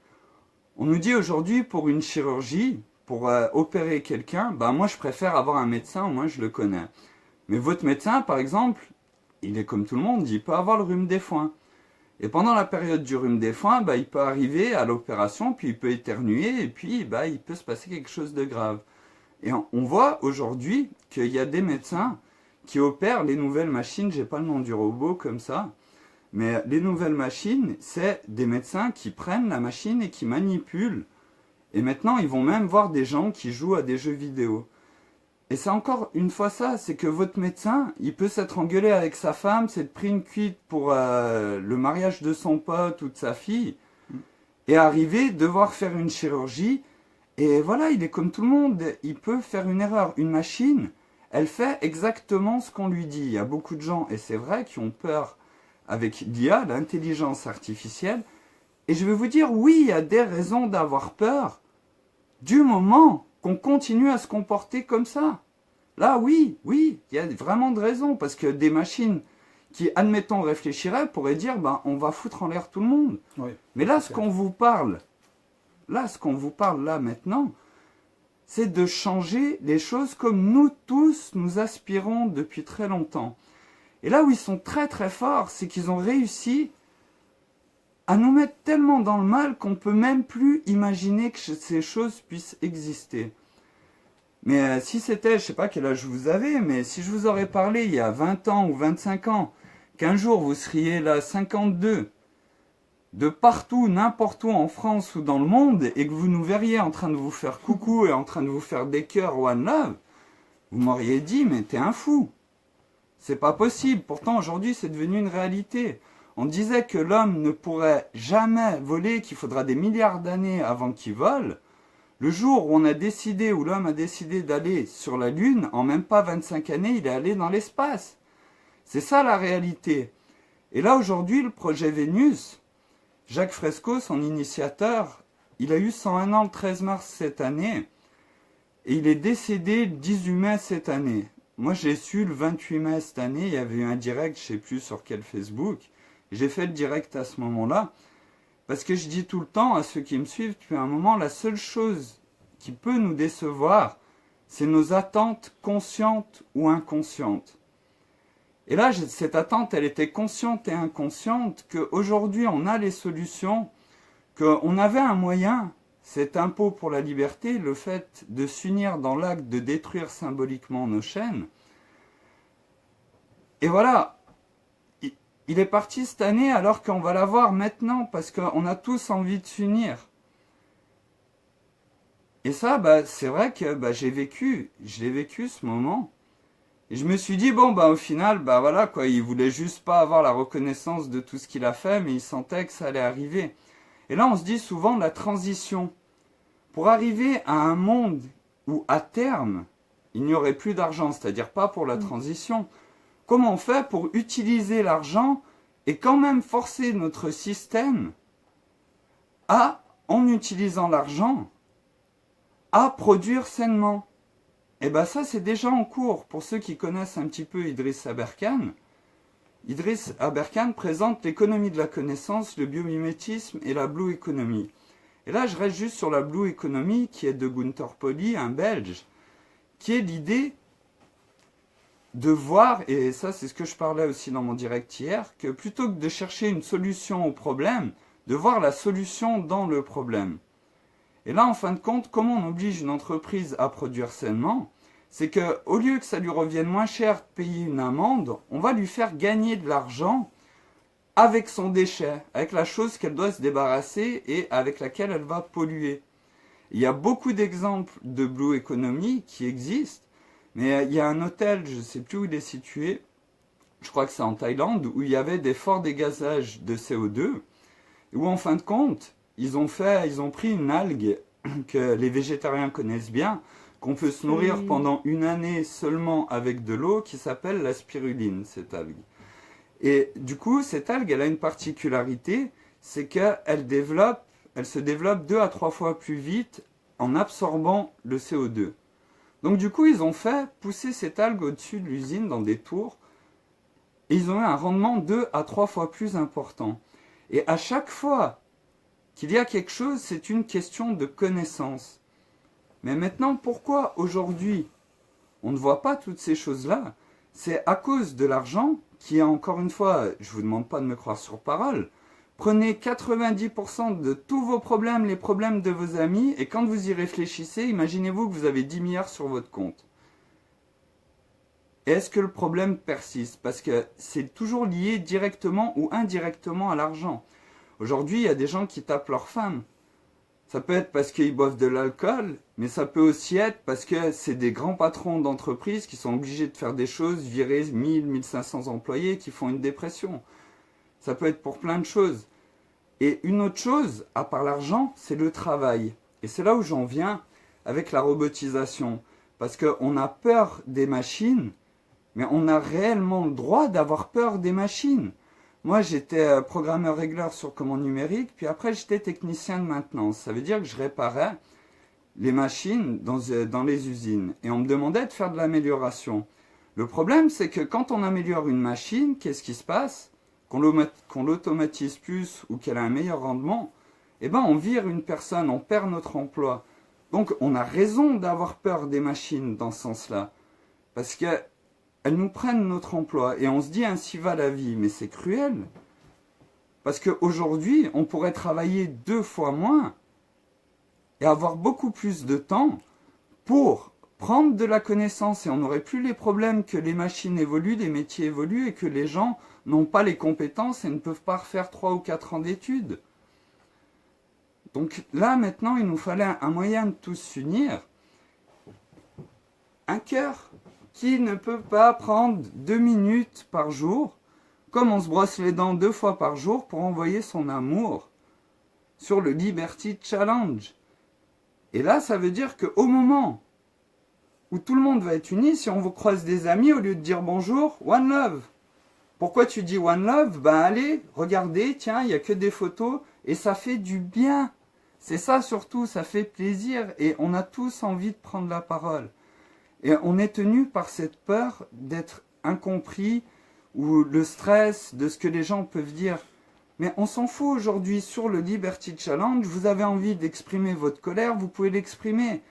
On nous dit aujourd'hui pour une chirurgie, pour opérer quelqu'un, ben moi je préfère avoir un médecin, au moins je le connais. Mais votre médecin, par exemple, il est comme tout le monde, il peut avoir le rhume des foins. Et pendant la période du rhume des foins, bah, il peut arriver à l'opération, puis il peut éternuer, et puis bah, il peut se passer quelque chose de grave. Et on voit aujourd'hui qu'il y a des médecins qui opèrent les nouvelles machines, j'ai pas le nom du robot comme ça, mais les nouvelles machines, c'est des médecins qui prennent la machine et qui manipulent. Et maintenant, ils vont même voir des gens qui jouent à des jeux vidéo. Et c'est encore une fois ça, c'est que votre médecin, il peut s'être engueulé avec sa femme, s'être pris une cuite pour le mariage de son pote ou de sa fille, et arriver, devoir faire une chirurgie, et voilà, il est comme tout le monde, il peut faire une erreur. Une machine, elle fait exactement ce qu'on lui dit. Il y a beaucoup de gens, et c'est vrai, qui ont peur avec l'IA, l'intelligence artificielle, et je vais vous dire, oui, il y a des raisons d'avoir peur, du moment qu'on continue à se comporter comme ça. Là, oui, il y a vraiment de raisons, parce que des machines qui, admettons, réfléchiraient, pourraient dire, ben, on va foutre en l'air tout le monde. Oui, mais là, ce qu'on vous parle, là, maintenant, c'est de changer les choses comme nous tous, nous aspirons depuis très longtemps. Et là où ils sont très très forts, c'est qu'ils ont réussi à nous mettre tellement dans le mal qu'on ne peut même plus imaginer que ces choses puissent exister. Mais si c'était, je ne sais pas quel âge vous avez, mais si je vous aurais parlé il y a 20 ans ou 25 ans, qu'un jour vous seriez là 52, de partout, n'importe où en France ou dans le monde, et que vous nous verriez en train de vous faire coucou et en train de vous faire des cœurs one love, vous m'auriez dit, mais t'es un fou. C'est pas possible. Pourtant, aujourd'hui, c'est devenu une réalité. On disait que l'homme ne pourrait jamais voler, qu'il faudra des milliards d'années avant qu'il vole. Le jour où l'homme a décidé d'aller sur la Lune, en même pas 25 années, il est allé dans l'espace. C'est ça la réalité. Et là, aujourd'hui, le projet Vénus, Jacques Fresco, son initiateur, il a eu 101 ans le 13 mars cette année, et il est décédé le 18 mai cette année. Moi, j'ai su le 28 mai cette année, il y avait eu un direct, je ne sais plus sur quel Facebook. J'ai fait le direct à ce moment-là, parce que je dis tout le temps à ceux qui me suivent depuis un moment, la seule chose qui peut nous décevoir, c'est nos attentes conscientes ou inconscientes. Et là, cette attente, elle était consciente et inconsciente, qu'aujourd'hui, on a les solutions, qu'on avait un moyen, cet impôt pour la liberté, le fait de s'unir dans l'acte de détruire symboliquement nos chaînes. Et voilà, il est parti cette année alors qu'on va l'avoir maintenant, parce qu'on a tous envie de s'unir. Et ça, c'est vrai que je l'ai vécu ce moment. Et je me suis dit, bon, au final, voilà, quoi, il voulait juste pas avoir la reconnaissance de tout ce qu'il a fait, mais il sentait que ça allait arriver. Et là, on se dit souvent la transition. Pour arriver à un monde où, à terme, il n'y aurait plus d'argent, c'est-à-dire pas pour la transition, comment on fait pour utiliser l'argent et quand même forcer notre système à, en utilisant l'argent, à produire sainement? Et ça, c'est déjà en cours. Pour ceux qui connaissent un petit peu Idriss Aberkan, Idriss Aberkan présente l'économie de la connaissance, le biomimétisme et la Blue Economy. Et là, je reste juste sur la Blue Economy, qui est de Gunther Pauli, un Belge, qui est l'idée de voir, et ça c'est ce que je parlais aussi dans mon direct hier, que plutôt que de chercher une solution au problème, de voir la solution dans le problème. Et là, en fin de compte, comment on oblige une entreprise à produire sainement? C'est qu'au lieu que ça lui revienne moins cher de payer une amende, on va lui faire gagner de l'argent avec son déchet, avec la chose qu'elle doit se débarrasser et avec laquelle elle va polluer. Il y a beaucoup d'exemples de Blue Economy qui existent, mais il y a un hôtel, je ne sais plus où il est situé, je crois que c'est en Thaïlande, où il y avait des forts dégazages de CO2, où en fin de compte, ils ont pris une algue que les végétariens connaissent bien, qu'on peut se nourrir pendant une année seulement avec de l'eau, qui s'appelle la spiruline, cette algue. Et du coup, cette algue, elle a une particularité, c'est qu'elle se développe 2 à 3 fois plus vite en absorbant le CO2. Donc du coup, ils ont fait pousser cette algue au-dessus de l'usine dans des tours, et ils ont eu un rendement 2 à 3 fois plus important. Et à chaque fois qu'il y a quelque chose, c'est une question de connaissance. Mais maintenant, pourquoi aujourd'hui on ne voit pas toutes ces choses-là? C'est à cause de l'argent qui est, encore une fois, je ne vous demande pas de me croire sur parole, prenez 90% de tous vos problèmes, les problèmes de vos amis, et quand vous y réfléchissez, imaginez-vous que vous avez 10 milliards sur votre compte. Est-ce que le problème persiste? Parce que c'est toujours lié directement ou indirectement à l'argent. Aujourd'hui, il y a des gens qui tapent leurs femmes. Ça peut être parce qu'ils boivent de l'alcool, mais ça peut aussi être parce que c'est des grands patrons d'entreprise qui sont obligés de faire des choses, virer 1000, 1500 employés, qui font une dépression. Ça peut être pour plein de choses. Et une autre chose, à part l'argent, c'est le travail. Et c'est là où j'en viens avec la robotisation. Parce qu'on a peur des machines, mais on a réellement le droit d'avoir peur des machines. Moi, j'étais programmeur régleur sur commande numérique, puis après, j'étais technicien de maintenance. Ça veut dire que je réparais les machines dans les usines. Et on me demandait de faire de l'amélioration. Le problème, c'est que quand on améliore une machine, qu'est-ce qui se passe? Qu'on l'automatise plus ou qu'elle a un meilleur rendement, eh ben, on vire une personne, on perd notre emploi. Donc, on a raison d'avoir peur des machines dans ce sens-là. Parce que elles nous prennent notre emploi et on se dit ainsi va la vie, mais c'est cruel. Parce qu'aujourd'hui, on pourrait travailler 2 fois moins et avoir beaucoup plus de temps pour prendre de la connaissance et on n'aurait plus les problèmes que les machines évoluent, les métiers évoluent et que les gens n'ont pas les compétences et ne peuvent pas refaire 3 ou 4 ans d'études. Donc là, maintenant, il nous fallait un moyen de tous s'unir. Un cœur qui ne peut pas prendre 2 minutes par jour, comme on se brosse les dents 2 fois par jour pour envoyer son amour sur le Liberty Challenge. Et là, ça veut dire qu'au moment où tout le monde va être uni, si on vous croise des amis, au lieu de dire bonjour, one love. Pourquoi tu dis one love? Ben allez, regardez, tiens, il n'y a que des photos, et ça fait du bien. C'est ça surtout, ça fait plaisir, et on a tous envie de prendre la parole. Et on est tenu par cette peur d'être incompris ou le stress de ce que les gens peuvent dire. Mais on s'en fout aujourd'hui sur le Liberty Challenge. Vous avez envie d'exprimer votre colère, vous pouvez l'exprimer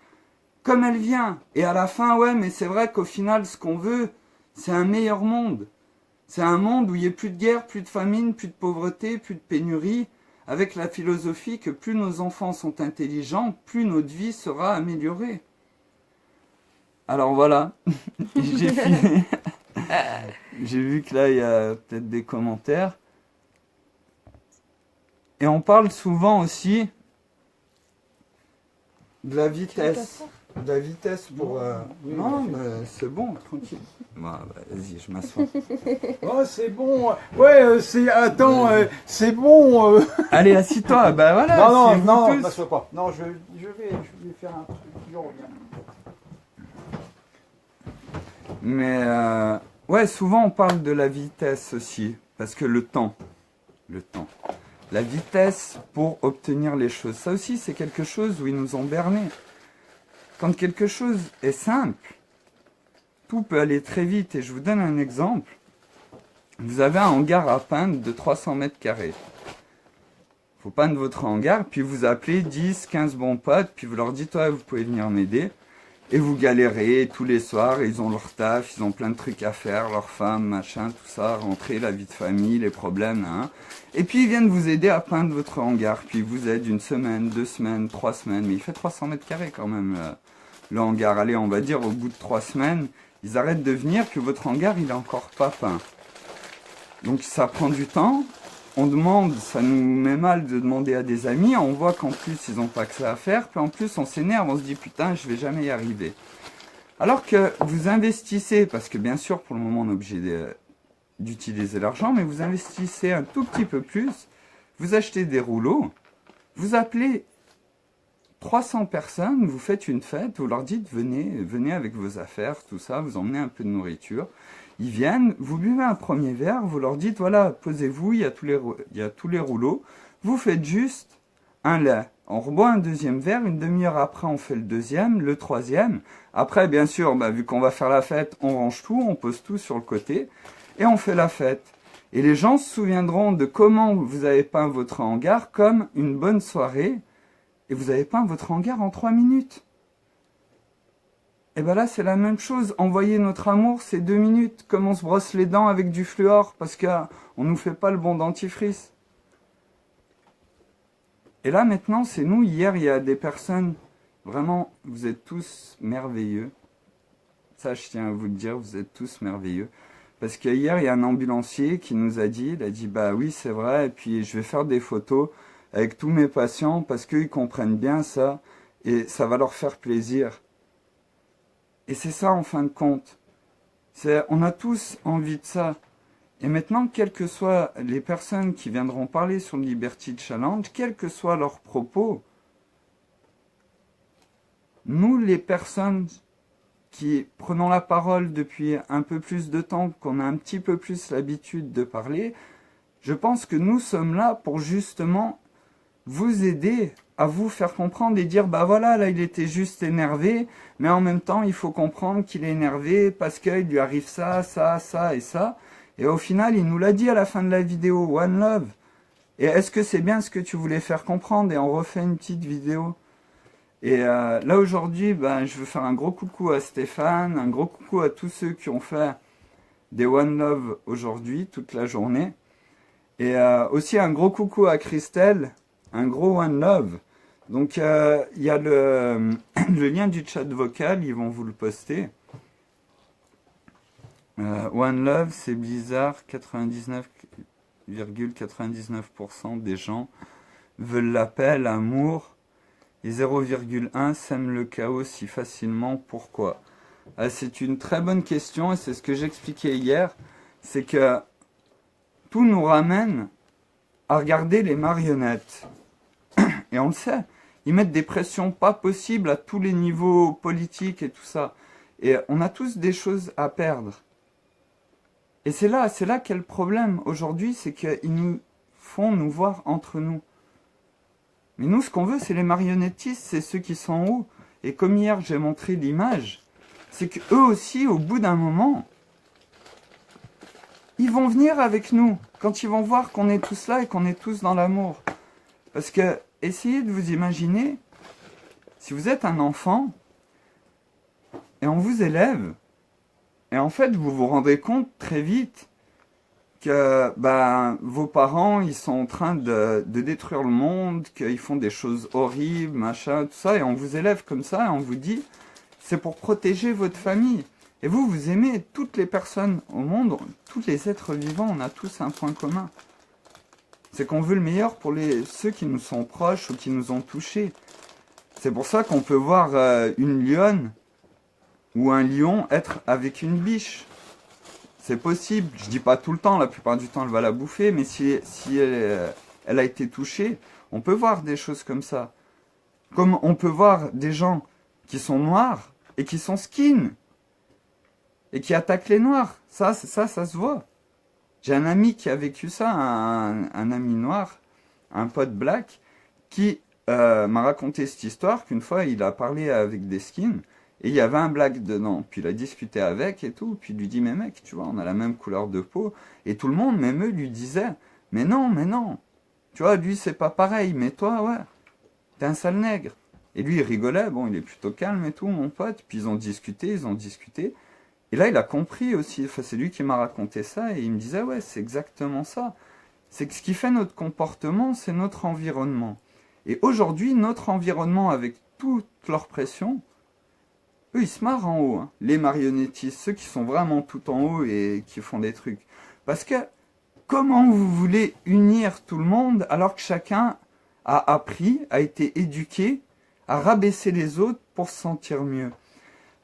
comme elle vient. Et à la fin, ouais, mais c'est vrai qu'au final, ce qu'on veut, c'est un meilleur monde. C'est un monde où il n'y ait plus de guerre, plus de famine, plus de pauvreté, plus de pénurie, avec la philosophie que plus nos enfants sont intelligents, plus notre vie sera améliorée. Alors voilà, j'ai fini. J'ai vu que là, il y a peut-être des commentaires. Et on parle souvent aussi de la vitesse. De la vitesse pour... oui, non, c'est bon, tranquille. Bah, vas-y, je m'assois. Oh, c'est bon. Ouais, c'est... Attends, c'est bon. Allez, assis-toi. Bah voilà. Non, si non, vous ne tous- m'assois pas. Non, je vais faire un truc. Je reviens. Mais ouais, souvent on parle de la vitesse aussi, parce que le temps, la vitesse pour obtenir les choses, ça aussi c'est quelque chose où ils nous ont bernés. Quand quelque chose est simple, tout peut aller très vite, et je vous donne un exemple. vous avez un hangar à peindre de 300 mètres carrés. Faut peindre votre hangar, puis vous appelez 10, 15 bons potes, puis vous leur dites, ouais, vous pouvez venir m'aider. Et vous galérez tous les soirs, ils ont leur taf, ils ont plein de trucs à faire, leur femme, machin, tout ça, rentrer, la vie de famille, les problèmes, hein. Et puis ils viennent vous aider à peindre votre hangar, puis ils vous aident 1 semaine, 2 semaines, 3 semaines, mais il fait 300 mètres carrés quand même, le hangar. Allez, on va dire au bout de 3 semaines, ils arrêtent de venir, que votre hangar, il est encore pas peint. Donc ça prend du temps. On demande, ça nous met mal de demander à des amis, on voit qu'en plus ils n'ont pas que ça à faire, puis en plus on s'énerve, on se dit putain je vais jamais y arriver. Alors que vous investissez, parce que bien sûr pour le moment on est obligé d'utiliser l'argent, mais vous investissez un tout petit peu plus, vous achetez des rouleaux, vous appelez 300 personnes, vous faites une fête, vous leur dites venez avec vos affaires, tout ça, vous emmenez un peu de nourriture. Ils viennent, vous buvez un premier verre, vous leur dites, voilà, posez-vous, il y a tous les rouleaux. Vous faites juste un lait. On reboit un deuxième verre, 1/2 heure après, on fait le deuxième, le troisième. Après, bien sûr, vu qu'on va faire la fête, on range tout, on pose tout sur le côté, et on fait la fête. Et les gens se souviendront de comment vous avez peint votre hangar comme une bonne soirée, et vous avez peint votre hangar en 3 minutes. Et bien là, c'est la même chose. Envoyer notre amour, c'est 2 minutes. Comme on se brosse les dents avec du fluor, parce qu'on ne nous fait pas le bon dentifrice. Et là, maintenant, c'est nous. Hier, il y a des personnes, vraiment, vous êtes tous merveilleux. Ça, je tiens à vous le dire, vous êtes tous merveilleux. Parce qu'hier, il y a un ambulancier qui nous a dit, bah oui, c'est vrai, et puis je vais faire des photos avec tous mes patients, parce qu'ils comprennent bien ça, et ça va leur faire plaisir. Et c'est ça en fin de compte. On a tous envie de ça. Et maintenant, quelles que soient les personnes qui viendront parler sur le Liberty Challenge, quels que soient leurs propos, nous les personnes qui prenons la parole depuis un peu plus de temps, qu'on a un petit peu plus l'habitude de parler, je pense que nous sommes là pour justement vous aider à vous faire comprendre et dire, bah voilà, là il était juste énervé, mais en même temps il faut comprendre qu'il est énervé parce qu'il lui arrive ça, ça, ça et ça. Et au final, il nous l'a dit à la fin de la vidéo, One Love. Et est-ce que c'est bien ce que tu voulais faire comprendre? Et on refait une petite vidéo. Et là aujourd'hui, je veux faire un gros coucou à Stéphane, un gros coucou à tous ceux qui ont fait des One Love aujourd'hui, toute la journée. Et aussi un gros coucou à Christelle, un gros One Love. Donc il y a le lien du chat vocal, ils vont vous le poster. One Love, c'est Blizzard, 99,99% des gens veulent la paix, l'amour, et 0,1 sèment le chaos si facilement. Pourquoi? C'est une très bonne question, et c'est ce que j'expliquais hier, c'est que tout nous ramène à regarder les marionnettes. Et on le sait, ils mettent des pressions pas possibles à tous les niveaux politiques et tout ça. Et on a tous des choses à perdre. Et c'est là qu'est le problème aujourd'hui, c'est qu'ils nous font nous voir entre nous. Mais nous, ce qu'on veut, c'est les marionnettistes, c'est ceux qui sont en haut. Et comme hier, j'ai montré l'image, c'est qu'eux aussi, au bout d'un moment, ils vont venir avec nous, quand ils vont voir qu'on est tous là et qu'on est tous dans l'amour. Parce que, essayez de vous imaginer, si vous êtes un enfant, et on vous élève, et en fait, vous vous rendez compte très vite que vos parents, ils sont en train de détruire le monde, qu'ils font des choses horribles, machin, tout ça, et on vous élève comme ça, et on vous dit, c'est pour protéger votre famille. Et vous, vous aimez toutes les personnes au monde, tous les êtres vivants, on a tous un point commun. C'est qu'on veut le meilleur pour ceux qui nous sont proches ou qui nous ont touchés. C'est pour ça qu'on peut voir une lionne ou un lion être avec une biche. C'est possible. Je dis pas tout le temps, la plupart du temps elle va la bouffer, mais si elle a été touchée, on peut voir des choses comme ça. Comme on peut voir des gens qui sont noirs et qui sont skin et qui attaquent les noirs. Ça se voit. J'ai un ami qui a vécu ça, un ami noir, un pote black, qui m'a raconté cette histoire qu'une fois il a parlé avec des skins Et il y avait un black dedans. Puis il a discuté avec et tout. Puis il lui dit, mais mec, tu vois, on a la même couleur de peau. Et tout le monde, même eux, lui disaient, mais non, mais non. Tu vois, lui, c'est pas pareil. Mais toi, ouais, t'es un sale nègre. Et lui, il rigolait. Bon, il est plutôt calme et tout, mon pote. Puis ils ont discuté. Et là, il a compris aussi. Enfin, c'est lui qui m'a raconté ça. Et il me disait, ouais, c'est exactement ça. C'est que ce qui fait notre comportement, c'est notre environnement. Et aujourd'hui, notre environnement, avec toute leur pression, eux, ils se marrent en haut, hein. Les marionnettistes, ceux qui sont vraiment tout en haut et qui font des trucs. Parce que comment vous voulez unir tout le monde alors que chacun a appris, a été éduqué à rabaisser les autres pour se sentir mieux?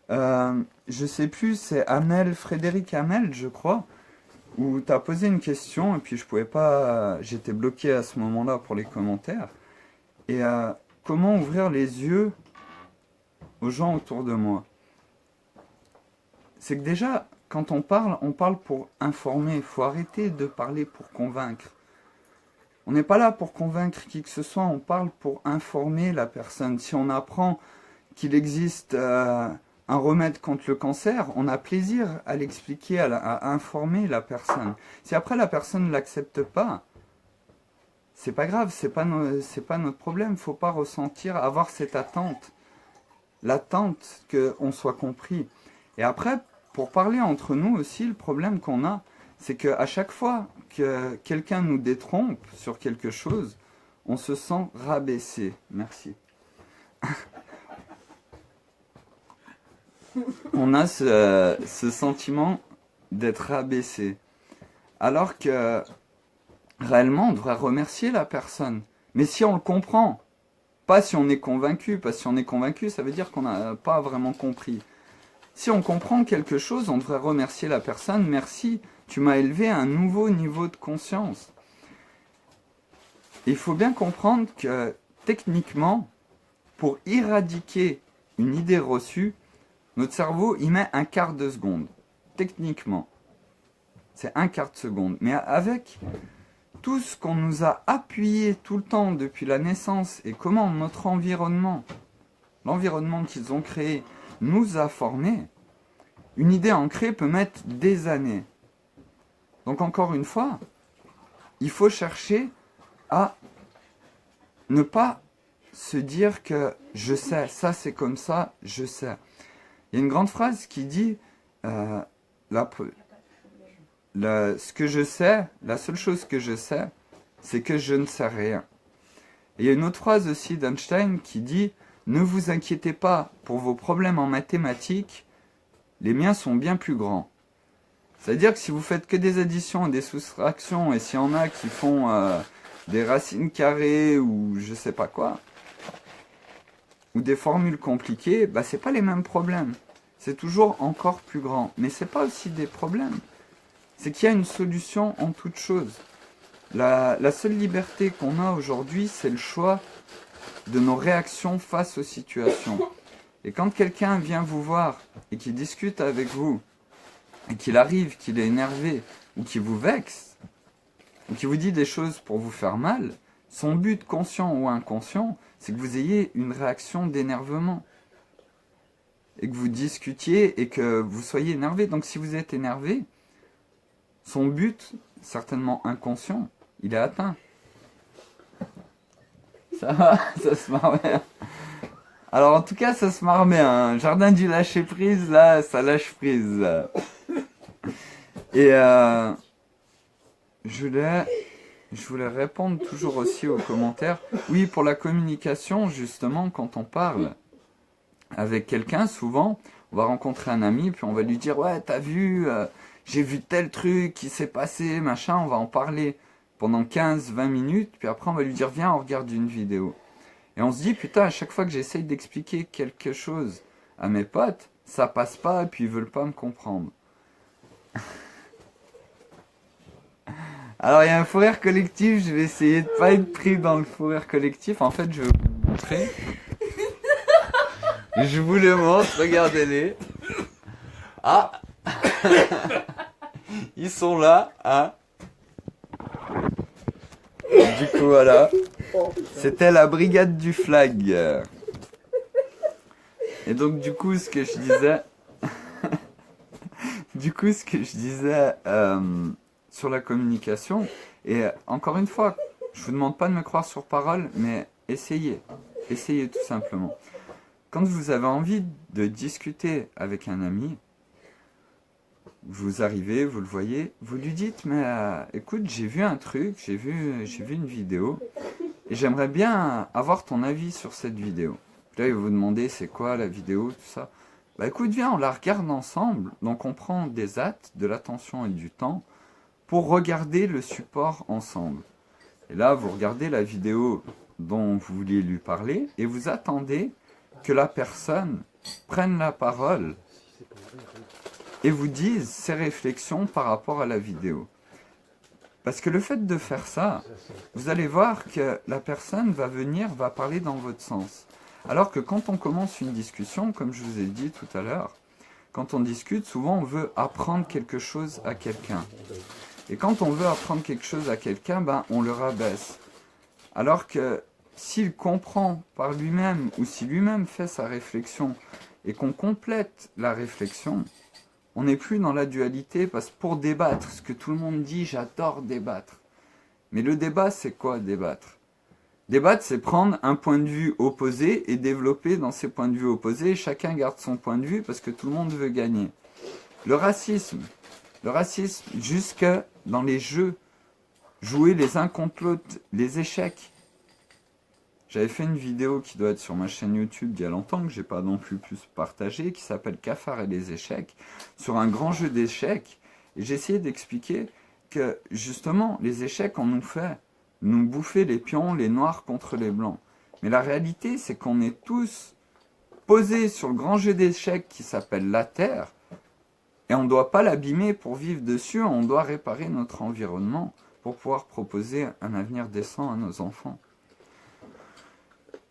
Je sais plus, c'est Frédéric Hamel, je crois, où tu as posé une question et puis je pouvais pas, j'étais bloqué à ce moment-là pour les commentaires. Et comment ouvrir les yeux aux gens autour de moi? C'est que déjà, quand on parle pour informer. Il faut arrêter de parler pour convaincre. On n'est pas là pour convaincre qui que ce soit, on parle pour informer la personne. Si on apprend qu'il existe un remède contre le cancer, on a plaisir à l'expliquer, à informer la personne. Si après la personne ne l'accepte pas, c'est pas grave, c'est pas notre problème. Faut pas ressentir, avoir cette attente. L'attente qu'on soit compris. Et après, pour parler entre nous aussi, le problème qu'on a, c'est qu'à chaque fois que quelqu'un nous détrompe sur quelque chose, on se sent rabaissé. Merci. On a ce sentiment d'être rabaissé. Alors que réellement, on devrait remercier la personne. Mais si on le comprend, pas si on est convaincu, parce que si on est convaincu, ça veut dire qu'on n'a pas vraiment compris. Si on comprend quelque chose, on devrait remercier la personne. Merci, tu m'as élevé à un nouveau niveau de conscience. Il faut bien comprendre que techniquement, pour éradiquer une idée reçue, notre cerveau y met un quart de seconde. Techniquement, c'est un quart de seconde. Mais avec tout ce qu'on nous a appuyé tout le temps depuis la naissance et comment notre environnement, l'environnement qu'ils ont créé, nous a formés, une idée ancrée peut mettre des années. Donc encore une fois, il faut chercher à ne pas se dire que je sais, ça c'est comme ça, je sais. Il y a une grande phrase qui dit ce que je sais, la seule chose que je sais, c'est que je ne sais rien. Et il y a une autre phrase aussi d'Einstein qui dit ne vous inquiétez pas pour vos problèmes en mathématiques, les miens sont bien plus grands. C'est-à-dire que si vous faites que des additions et des soustractions, et s'il y en a qui font des racines carrées ou je sais pas quoi, ou des formules compliquées, bah c'est pas les mêmes problèmes. C'est toujours encore plus grand. Mais c'est pas aussi des problèmes. C'est qu'il y a une solution en toute chose. La seule liberté qu'on a aujourd'hui, c'est le choix de nos réactions face aux situations. Et quand quelqu'un vient vous voir et qu'il discute avec vous, et qu'il arrive, qu'il est énervé, ou qu'il vous vexe, ou qu'il vous dit des choses pour vous faire mal, son but conscient ou inconscient, c'est que vous ayez une réaction d'énervement. Et que vous discutiez et que vous soyez énervé. Donc si vous êtes énervé, son but, certainement inconscient, il est atteint. Ça va, ça se marre bien. Alors en tout cas, ça se marre bien. Jardin du lâcher prise, là, ça lâche prise. Et je voulais répondre toujours aussi aux commentaires. Oui, pour la communication, justement, quand on parle avec quelqu'un, souvent, on va rencontrer un ami, puis on va lui dire « Ouais, t'as vu, j'ai vu tel truc qui s'est passé, machin », on va en parler pendant 15-20 minutes, puis après on va lui dire « Viens, on regarde une vidéo ». Et on se dit « Putain, à chaque fois que j'essaye d'expliquer quelque chose à mes potes, ça passe pas, et puis ils veulent pas me comprendre. » Alors il y a un fou rire collectif, je vais essayer de pas être pris dans le fou rire collectif. En fait, je vais vous montrer. Je vous le montre, regardez-les. Ah. Ils sont là, hein. Du coup, voilà. C'était la brigade du flag. Et donc, du coup, ce que je disais... du coup, ce que je disais sur la communication, et encore une fois, je vous demande pas de me croire sur parole, mais essayez. Essayez tout simplement. Quand vous avez envie de discuter avec un ami, vous arrivez, vous le voyez, vous lui dites, mais écoute, j'ai vu un truc, j'ai vu une vidéo, et j'aimerais bien avoir ton avis sur cette vidéo. Là, il va vous demander, c'est quoi la vidéo, tout ça. Bah écoute, viens, on la regarde ensemble. Donc on prend des hâtes, de l'attention et du temps pour regarder le support ensemble. Et là, vous regardez la vidéo dont vous vouliez lui parler, et vous attendez que la personne prenne la parole et vous dise ses réflexions par rapport à la vidéo. Parce que le fait de faire ça, vous allez voir que la personne va venir, va parler dans votre sens. Alors que quand on commence une discussion, comme je vous ai dit tout à l'heure, quand on discute, souvent on veut apprendre quelque chose à quelqu'un. Et quand on veut apprendre quelque chose à quelqu'un, ben, on le rabaisse. Alors que s'il comprend par lui-même, ou si lui-même fait sa réflexion, et qu'on complète la réflexion, on n'est plus dans la dualité, parce que pour débattre, ce que tout le monde dit, j'adore débattre. Mais le débat, c'est quoi débattre? Débattre, c'est prendre un point de vue opposé et développer dans ces points de vue opposés. Chacun garde son point de vue parce que tout le monde veut gagner. Le racisme jusque dans les jeux, jouer les uns contre l'autre, les échecs. J'avais fait une vidéo qui doit être sur ma chaîne YouTube il y a longtemps, que j'ai pas non plus pu partager, qui s'appelle Cafard et les échecs, sur un grand jeu d'échecs. Et j'ai essayé d'expliquer que justement, les échecs, on nous fait nous bouffer les pions, les noirs contre les blancs. Mais la réalité, c'est qu'on est tous posés sur le grand jeu d'échecs qui s'appelle la Terre, et on ne doit pas l'abîmer pour vivre dessus, on doit réparer notre environnement pour pouvoir proposer un avenir décent à nos enfants.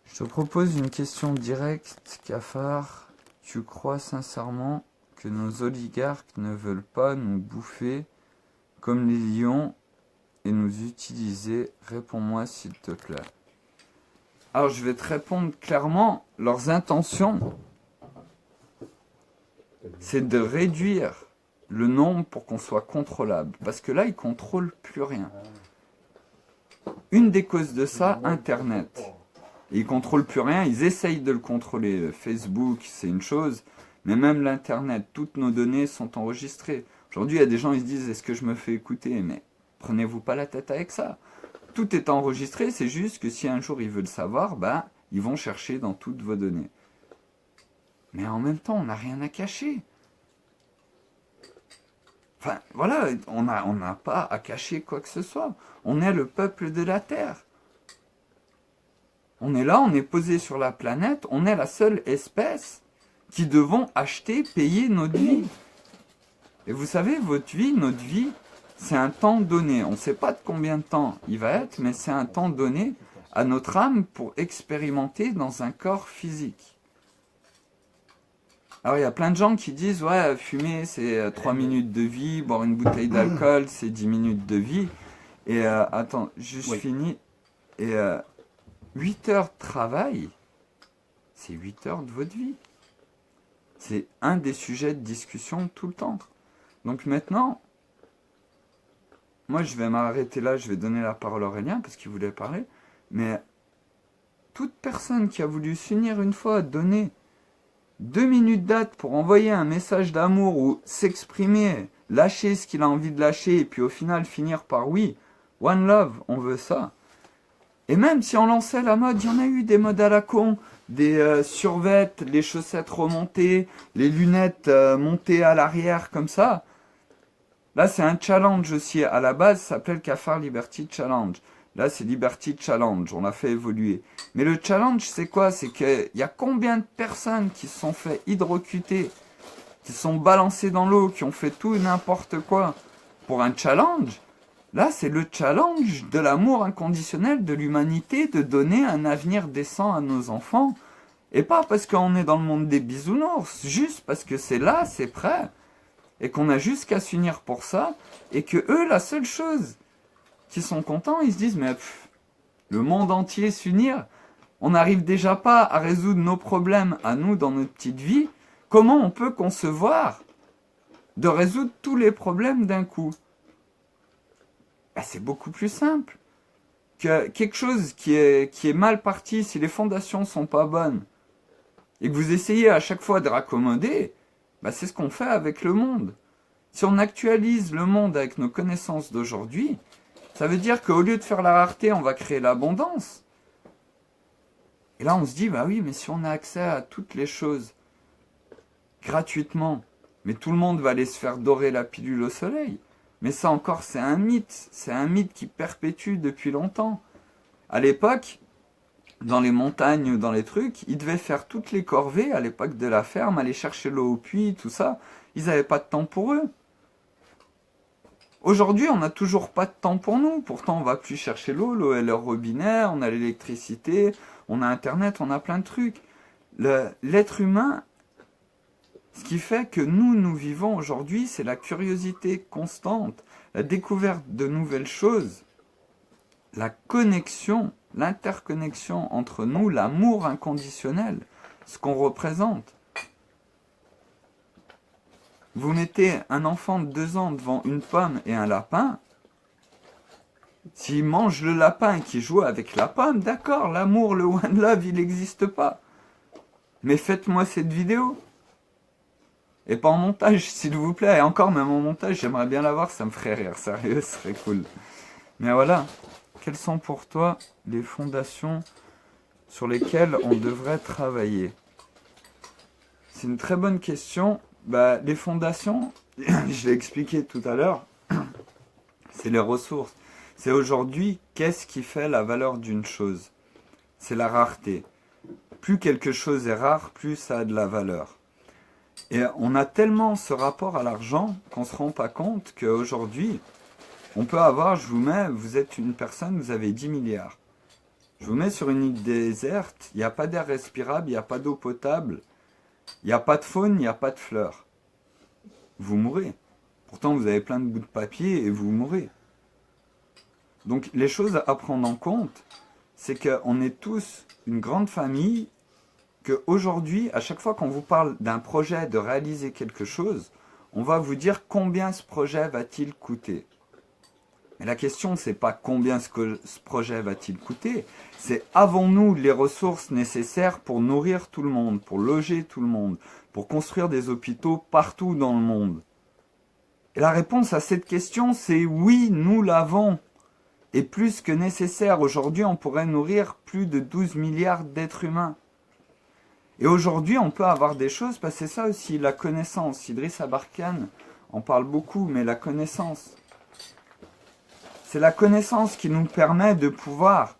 Je te propose une question directe, Cafard. Tu crois sincèrement que nos oligarques ne veulent pas nous bouffer comme les lions et nous utiliser? Réponds-moi s'il te plaît. Alors je vais te répondre clairement, leurs intentions, c'est de réduire le nombre pour qu'on soit contrôlable. Parce que là, ils ne contrôlent plus rien. Une des causes de ça, Internet. Et ils ne contrôlent plus rien, ils essayent de le contrôler. Facebook, c'est une chose, mais même l'Internet, toutes nos données sont enregistrées. Aujourd'hui, il y a des gens qui se disent, est-ce que je me fais écouter? Mais prenez-vous pas la tête avec ça. Tout est enregistré, c'est juste que si un jour ils veulent savoir, ben, ils vont chercher dans toutes vos données. Mais en même temps, on n'a rien à cacher. Enfin, voilà, on n'a pas à cacher quoi que ce soit. On est le peuple de la Terre. On est là, on est posé sur la planète, on est la seule espèce qui devons acheter, payer notre vie. Et vous savez, votre vie, notre vie, c'est un temps donné. On ne sait pas de combien de temps il va être, mais c'est un temps donné à notre âme pour expérimenter dans un corps physique. Alors il y a plein de gens qui disent, ouais, fumer c'est 3 minutes de vie, boire une bouteille d'alcool c'est 10 minutes de vie. Et attends, juste fini. Et 8 heures de travail, c'est 8 heures de votre vie. C'est un des sujets de discussion tout le temps. Donc maintenant, moi je vais m'arrêter là, je vais donner la parole à Aurélien parce qu'il voulait parler. Mais toute personne qui a voulu s'unir une fois, donner 2 minutes date pour envoyer un message d'amour ou s'exprimer, lâcher ce qu'il a envie de lâcher et puis au final finir par oui, one love, on veut ça. Et même si on lançait la mode, il y en a eu des modes à la con, des survêtes, les chaussettes remontées, les lunettes montées à l'arrière comme ça. Là c'est un challenge aussi, à la base ça s'appelait le Cafard Liberty Challenge. Là, c'est Liberty Challenge, on l'a fait évoluer. Mais le challenge, c'est quoi? C'est qu'il y a combien de personnes qui se sont fait hydrocuter, qui se sont balancées dans l'eau, qui ont fait tout et n'importe quoi pour un challenge? Là, c'est le challenge de l'amour inconditionnel de l'humanité, de donner un avenir décent à nos enfants. Et pas parce qu'on est dans le monde des bisounours, juste parce que c'est là, c'est prêt. Et qu'on a juste qu'à s'unir pour ça. Et que eux, la seule chose qui sont contents, ils se disent, mais le monde entier s'unir, on n'arrive déjà pas à résoudre nos problèmes à nous dans notre petite vie, comment on peut concevoir de résoudre tous les problèmes d'un coup? Ben, c'est beaucoup plus simple. Que quelque chose qui est mal parti, si les fondations sont pas bonnes, et que vous essayez à chaque fois de raccommoder, ben c'est ce qu'on fait avec le monde. Si on actualise le monde avec nos connaissances d'aujourd'hui, ça veut dire qu'au lieu de faire la rareté, on va créer l'abondance. Et là, on se dit, bah oui, mais si on a accès à toutes les choses gratuitement, mais tout le monde va aller se faire dorer la pilule au soleil. Mais ça encore, c'est un mythe qui perpétue depuis longtemps. À l'époque, dans les montagnes, dans les trucs, ils devaient faire toutes les corvées à l'époque de la ferme, aller chercher l'eau au puits, tout ça. Ils n'avaient pas de temps pour eux. Aujourd'hui, on n'a toujours pas de temps pour nous. Pourtant, on va plus chercher l'eau, l'eau est leur robinet, on a l'électricité, on a Internet, on a plein de trucs. L'être humain, ce qui fait que nous vivons aujourd'hui, c'est la curiosité constante, la découverte de nouvelles choses, la connexion, l'interconnexion entre nous, l'amour inconditionnel, ce qu'on représente. Vous mettez un enfant de 2 ans devant une pomme et un lapin, s'il mange le lapin et qu'il joue avec la pomme, d'accord, l'amour, le one love, il n'existe pas. Mais faites-moi cette vidéo. Et pas en montage, s'il vous plaît. Et encore, même en montage, j'aimerais bien l'avoir, ça me ferait rire, sérieux, ce serait cool. Mais voilà, quelles sont pour toi les fondations sur lesquelles on devrait travailler? C'est une très bonne question. Bah, les fondations, je l'ai expliqué tout à l'heure, c'est les ressources. C'est aujourd'hui, qu'est-ce qui fait la valeur d'une chose? C'est la rareté. Plus quelque chose est rare, plus ça a de la valeur. Et on a tellement ce rapport à l'argent qu'on ne se rend pas compte qu'aujourd'hui, on peut avoir, je vous mets, vous êtes une personne, vous avez 10 milliards. Je vous mets sur une île déserte, il n'y a pas d'air respirable, il n'y a pas d'eau potable, il n'y a pas de faune, il n'y a pas de fleurs. Vous mourrez. Pourtant, vous avez plein de bouts de papier et vous mourrez. Donc, les choses à prendre en compte, c'est qu'on est tous une grande famille, qu'aujourd'hui, à chaque fois qu'on vous parle d'un projet, de réaliser quelque chose, on va vous dire combien ce projet va-t-il coûter. Mais la question, c'est pas combien ce projet va-t-il coûter, c'est avons-nous les ressources nécessaires pour nourrir tout le monde, pour loger tout le monde, pour construire des hôpitaux partout dans le monde. Et la réponse à cette question, c'est oui, nous l'avons. Et plus que nécessaire, aujourd'hui, on pourrait nourrir plus de 12 milliards d'êtres humains. Et aujourd'hui, on peut avoir des choses, parce que c'est ça aussi, la connaissance. Idriss Abarkan en parle beaucoup, mais la connaissance. C'est la connaissance qui nous permet de pouvoir,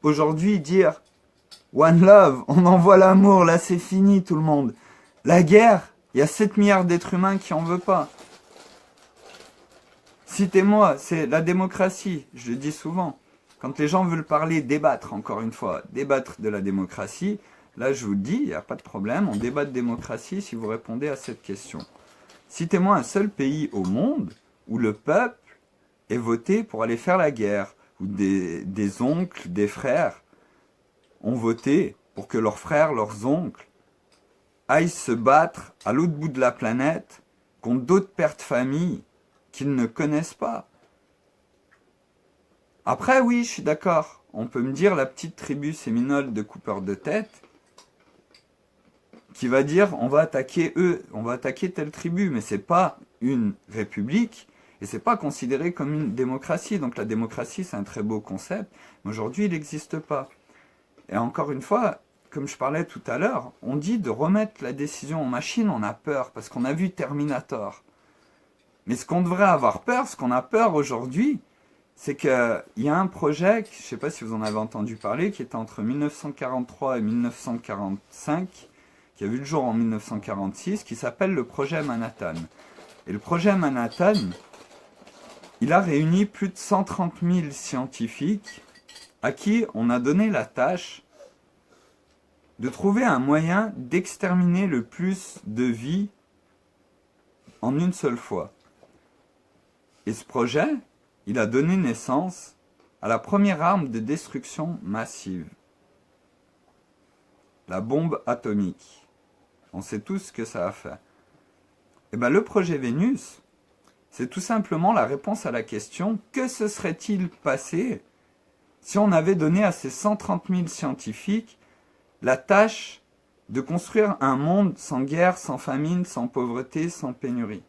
aujourd'hui, dire « One love, on envoie l'amour, là c'est fini tout le monde ». La guerre, il y a 7 milliards d'êtres humains qui en veulent pas. Citez-moi, c'est la démocratie, je le dis souvent. Quand les gens veulent parler, débattre, encore une fois, débattre de la démocratie, là je vous le dis, il n'y a pas de problème, on débat de démocratie si vous répondez à cette question. Citez-moi un seul pays au monde où le peuple est voté pour aller faire la guerre, où des oncles, des frères ont voté pour que leurs frères, leurs oncles, aillent se battre à l'autre bout de la planète contre d'autres pères de famille qu'ils ne connaissent pas. Après, oui, je suis d'accord. On peut me dire la petite tribu séminole de coupeurs de tête qui va dire on va attaquer eux, on va attaquer telle tribu, mais c'est pas une république et c'est pas considéré comme une démocratie. Donc la démocratie, c'est un très beau concept, mais aujourd'hui, il n'existe pas. Et encore une fois, comme je parlais tout à l'heure, on dit de remettre la décision aux machines, on a peur, parce qu'on a vu Terminator. Mais ce qu'on devrait avoir peur, ce qu'on a peur aujourd'hui, c'est qu'il y a un projet, je ne sais pas si vous en avez entendu parler, qui était entre 1943 et 1945, qui a vu le jour en 1946, qui s'appelle le projet Manhattan. Et le projet Manhattan, il a réuni plus de 130 000 scientifiques à qui on a donné la tâche de trouver un moyen d'exterminer le plus de vies en une seule fois. Et ce projet, il a donné naissance à la première arme de destruction massive. la bombe atomique. On sait tous ce que ça a fait. Et bien le projet Vénus, c'est tout simplement la réponse à la question « Que se serait-il passé si on avait donné à ces 130 000 scientifiques la tâche de construire un monde sans guerre, sans famine, sans pauvreté, sans pénurie ?»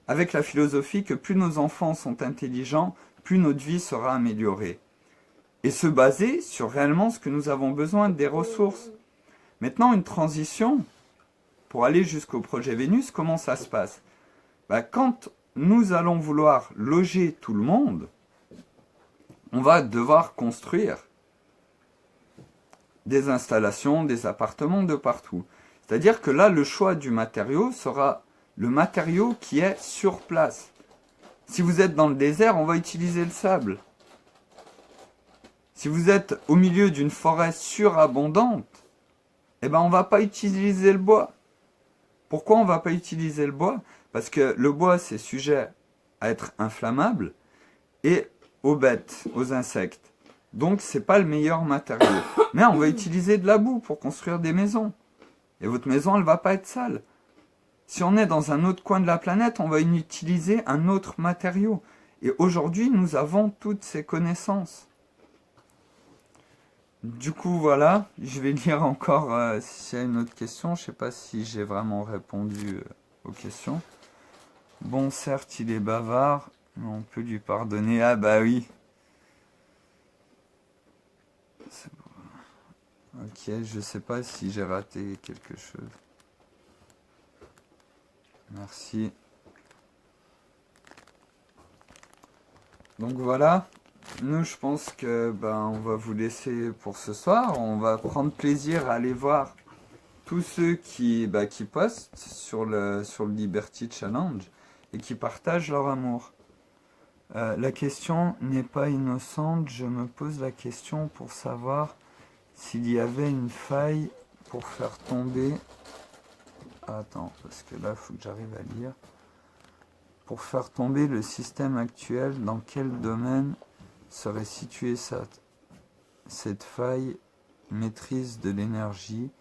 Avec la philosophie que plus nos enfants sont intelligents, plus notre vie sera améliorée. Et se baser sur réellement ce que nous avons besoin, des ressources. Maintenant, une transition, pour aller jusqu'au projet Vénus, comment ça se passe? Quand nous allons vouloir loger tout le monde, on va devoir construire des installations, des appartements de partout. C'est-à-dire que là, le choix du matériau sera le matériau qui est sur place. Si vous êtes dans le désert, on va utiliser le sable. Si vous êtes au milieu d'une forêt surabondante, eh ben on ne va pas utiliser le bois. Pourquoi on ne va pas utiliser le bois? Parce que le bois, c'est sujet à être inflammable et aux bêtes, aux insectes. Donc, ce n'est pas le meilleur matériau. Mais on va utiliser de la boue pour construire des maisons. Et votre maison, elle ne va pas être sale. Si on est dans un autre coin de la planète, on va utiliser un autre matériau. Et aujourd'hui, nous avons toutes ces connaissances. Du coup, voilà, je vais lire encore s'il y a une autre question. Je ne sais pas si j'ai vraiment répondu aux questions. Bon, certes, il est bavard, mais on peut lui pardonner. Ah bah oui. Ok, je ne sais pas si j'ai raté quelque chose. Merci. Donc voilà. Nous, je pense que on va vous laisser pour ce soir. On va prendre plaisir à aller voir tous ceux qui postent sur le Liberty Challenge et qui partagent leur amour. La question n'est pas innocente. Je me pose la question pour savoir s'il y avait une faille pour faire tomber... Attends, parce que là, il faut que j'arrive à lire. Pour faire tomber le système actuel, dans quel domaine serait située cette faille maîtrise de l'énergie?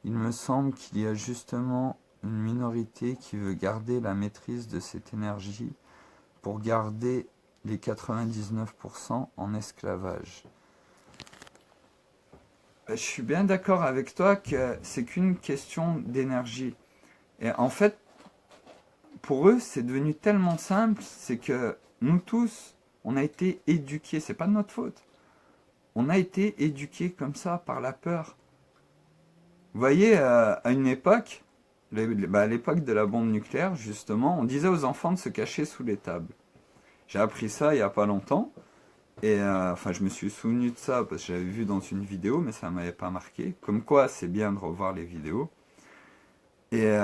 Il me semble qu'il y a justement une minorité qui veut garder la maîtrise de cette énergie pour garder les 99% en esclavage. Je suis bien d'accord avec toi que c'est qu'une question d'énergie. Et en fait, pour eux, c'est devenu tellement simple, c'est que nous tous, on a été éduqués, c'est pas de notre faute. On a été éduqués comme ça, par la peur. Vous voyez, à une époque, à l'époque de la bombe nucléaire, justement, on disait aux enfants de se cacher sous les tables. J'ai appris ça il n'y a pas longtemps. Et je me suis souvenu de ça parce que j'avais vu dans une vidéo, mais ça ne m'avait pas marqué. Comme quoi, c'est bien de revoir les vidéos. Et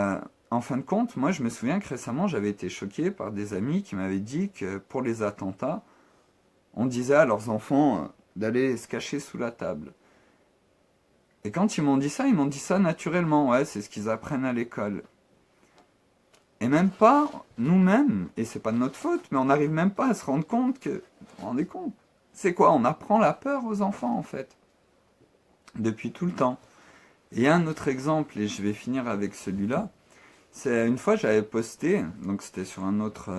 en fin de compte, moi, je me souviens que récemment, j'avais été choqué par des amis qui m'avaient dit que pour les attentats, on disait à leurs enfants d'aller se cacher sous la table. Et quand ils m'ont dit ça naturellement. Ouais, c'est ce qu'ils apprennent à l'école. Et même pas nous-mêmes, et c'est pas de notre faute, mais on n'arrive même pas à se rendre compte que... Vous vous rendez compte? C'est quoi? On apprend la peur aux enfants, en fait. Depuis tout le temps. Et il y a un autre exemple, et je vais finir avec celui-là. C'est une fois, j'avais posté, donc c'était sur un autre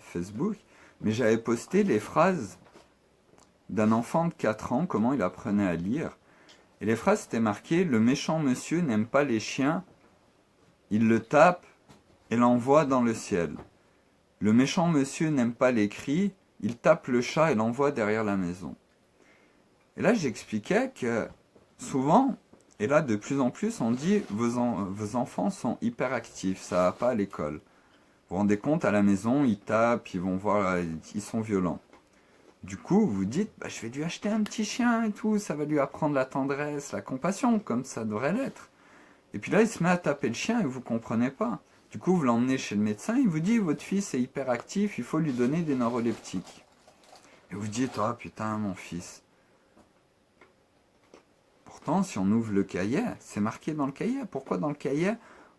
Facebook, mais j'avais posté les phrases d'un enfant de 4 ans, comment il apprenait à lire. Et les phrases étaient marquées « Le méchant monsieur n'aime pas les chiens, il le tape et l'envoie dans le ciel. Le méchant monsieur n'aime pas les cris, il tape le chat et l'envoie derrière la maison. » Et là, j'expliquais que souvent, et là de plus en plus, on dit vos enfants sont hyperactifs, ça va pas à l'école. Vous vous rendez compte, à la maison, ils tapent, ils vont voir, ils sont violents. Du coup, vous dites, je vais lui acheter un petit chien et tout, ça va lui apprendre la tendresse, la compassion, comme ça devrait l'être. Et puis là, il se met à taper le chien et vous ne comprenez pas. Du coup, vous l'emmenez chez le médecin, il vous dit, votre fils est hyperactif, il faut lui donner des neuroleptiques. Et vous dites, oh putain, mon fils. Pourtant, si on ouvre le cahier, c'est marqué dans le cahier. Pourquoi dans le cahier,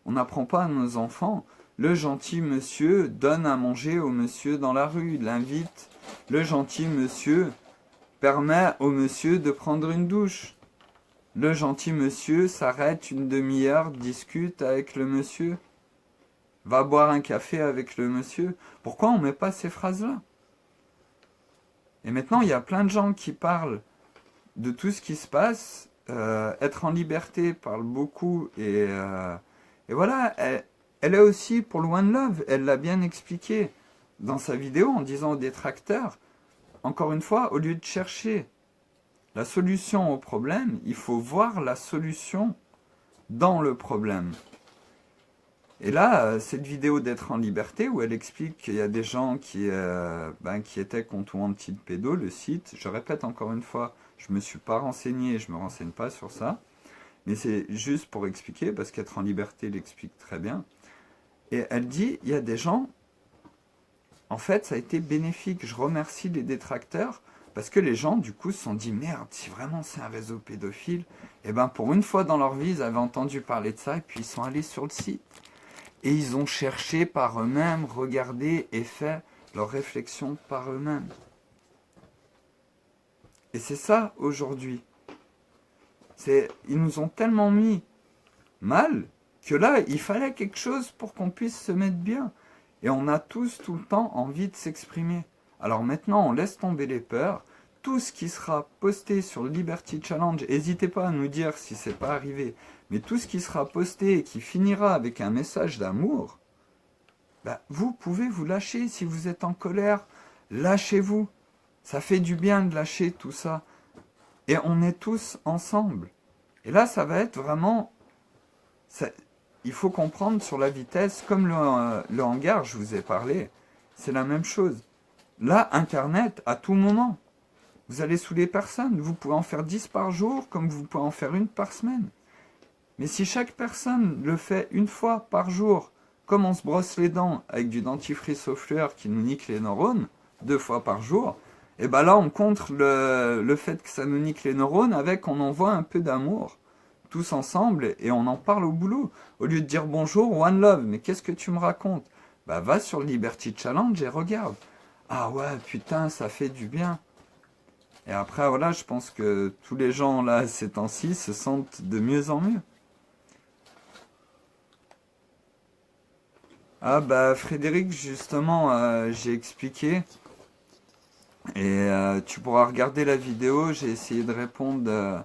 on n'apprend pas à nos enfants, le gentil monsieur donne à manger au monsieur dans la rue, il l'invite. Le gentil monsieur permet au monsieur de prendre une douche. Le gentil monsieur s'arrête une demi-heure, discute avec le monsieur, va boire un café avec le monsieur. Pourquoi on ne met pas ces phrases-là? Et maintenant, il y a plein de gens qui parlent de tout ce qui se passe. Être en liberté parle beaucoup. Et voilà, elle est aussi pour le One Love. Elle l'a bien expliqué dans sa vidéo en disant aux détracteurs, encore une fois, au lieu de chercher la solution au problème, il faut voir la solution dans le problème. Et là, cette vidéo d'être en liberté, où elle explique qu'il y a des gens qui étaient contre Wanted Pédo, le site, je répète encore une fois, je ne me suis pas renseigné, je ne me renseigne pas sur ça, mais c'est juste pour expliquer, parce qu'être en liberté l'explique très bien. Et elle dit, il y a des gens, en fait, ça a été bénéfique, je remercie les détracteurs, parce que les gens, du coup, se sont dit, merde, si vraiment c'est un réseau pédophile, et ben pour une fois dans leur vie, ils avaient entendu parler de ça, et puis ils sont allés sur le site. Et ils ont cherché par eux-mêmes, regardé et fait leurs réflexions par eux-mêmes. Et c'est ça, aujourd'hui. Ils nous ont tellement mis mal, que là, il fallait quelque chose pour qu'on puisse se mettre bien. Et on a tous, tout le temps, envie de s'exprimer. Alors maintenant, on laisse tomber les peurs. Tout ce qui sera posté sur le Liberty Challenge, n'hésitez pas à nous dire si c'est pas arrivé, mais tout ce qui sera posté et qui finira avec un message d'amour, vous pouvez vous lâcher. Si vous êtes en colère, lâchez-vous. Ça fait du bien de lâcher tout ça. Et on est tous ensemble. Et là, ça va être vraiment... il faut comprendre sur la vitesse, comme le hangar, je vous ai parlé, c'est la même chose. Là, Internet, à tout moment, vous allez saouler personne. Vous pouvez en faire 10 par jour, comme vous pouvez en faire une par semaine. Mais si chaque personne le fait une fois par jour, comme on se brosse les dents avec du dentifrice au fleur qui nous nique les neurones, 2 fois par jour, et ben là on contre le fait que ça nous nique les neurones avec on envoie un peu d'amour, tous ensemble, et on en parle au boulot. Au lieu de dire bonjour, one love, mais qu'est-ce que tu me racontes? Va sur le Liberty Challenge et regarde. Ah ouais, putain, ça fait du bien. Et après, voilà, je pense que tous les gens là, ces temps-ci, se sentent de mieux en mieux. Ah Frédéric, justement, j'ai expliqué. Et tu pourras regarder la vidéo, j'ai essayé de répondre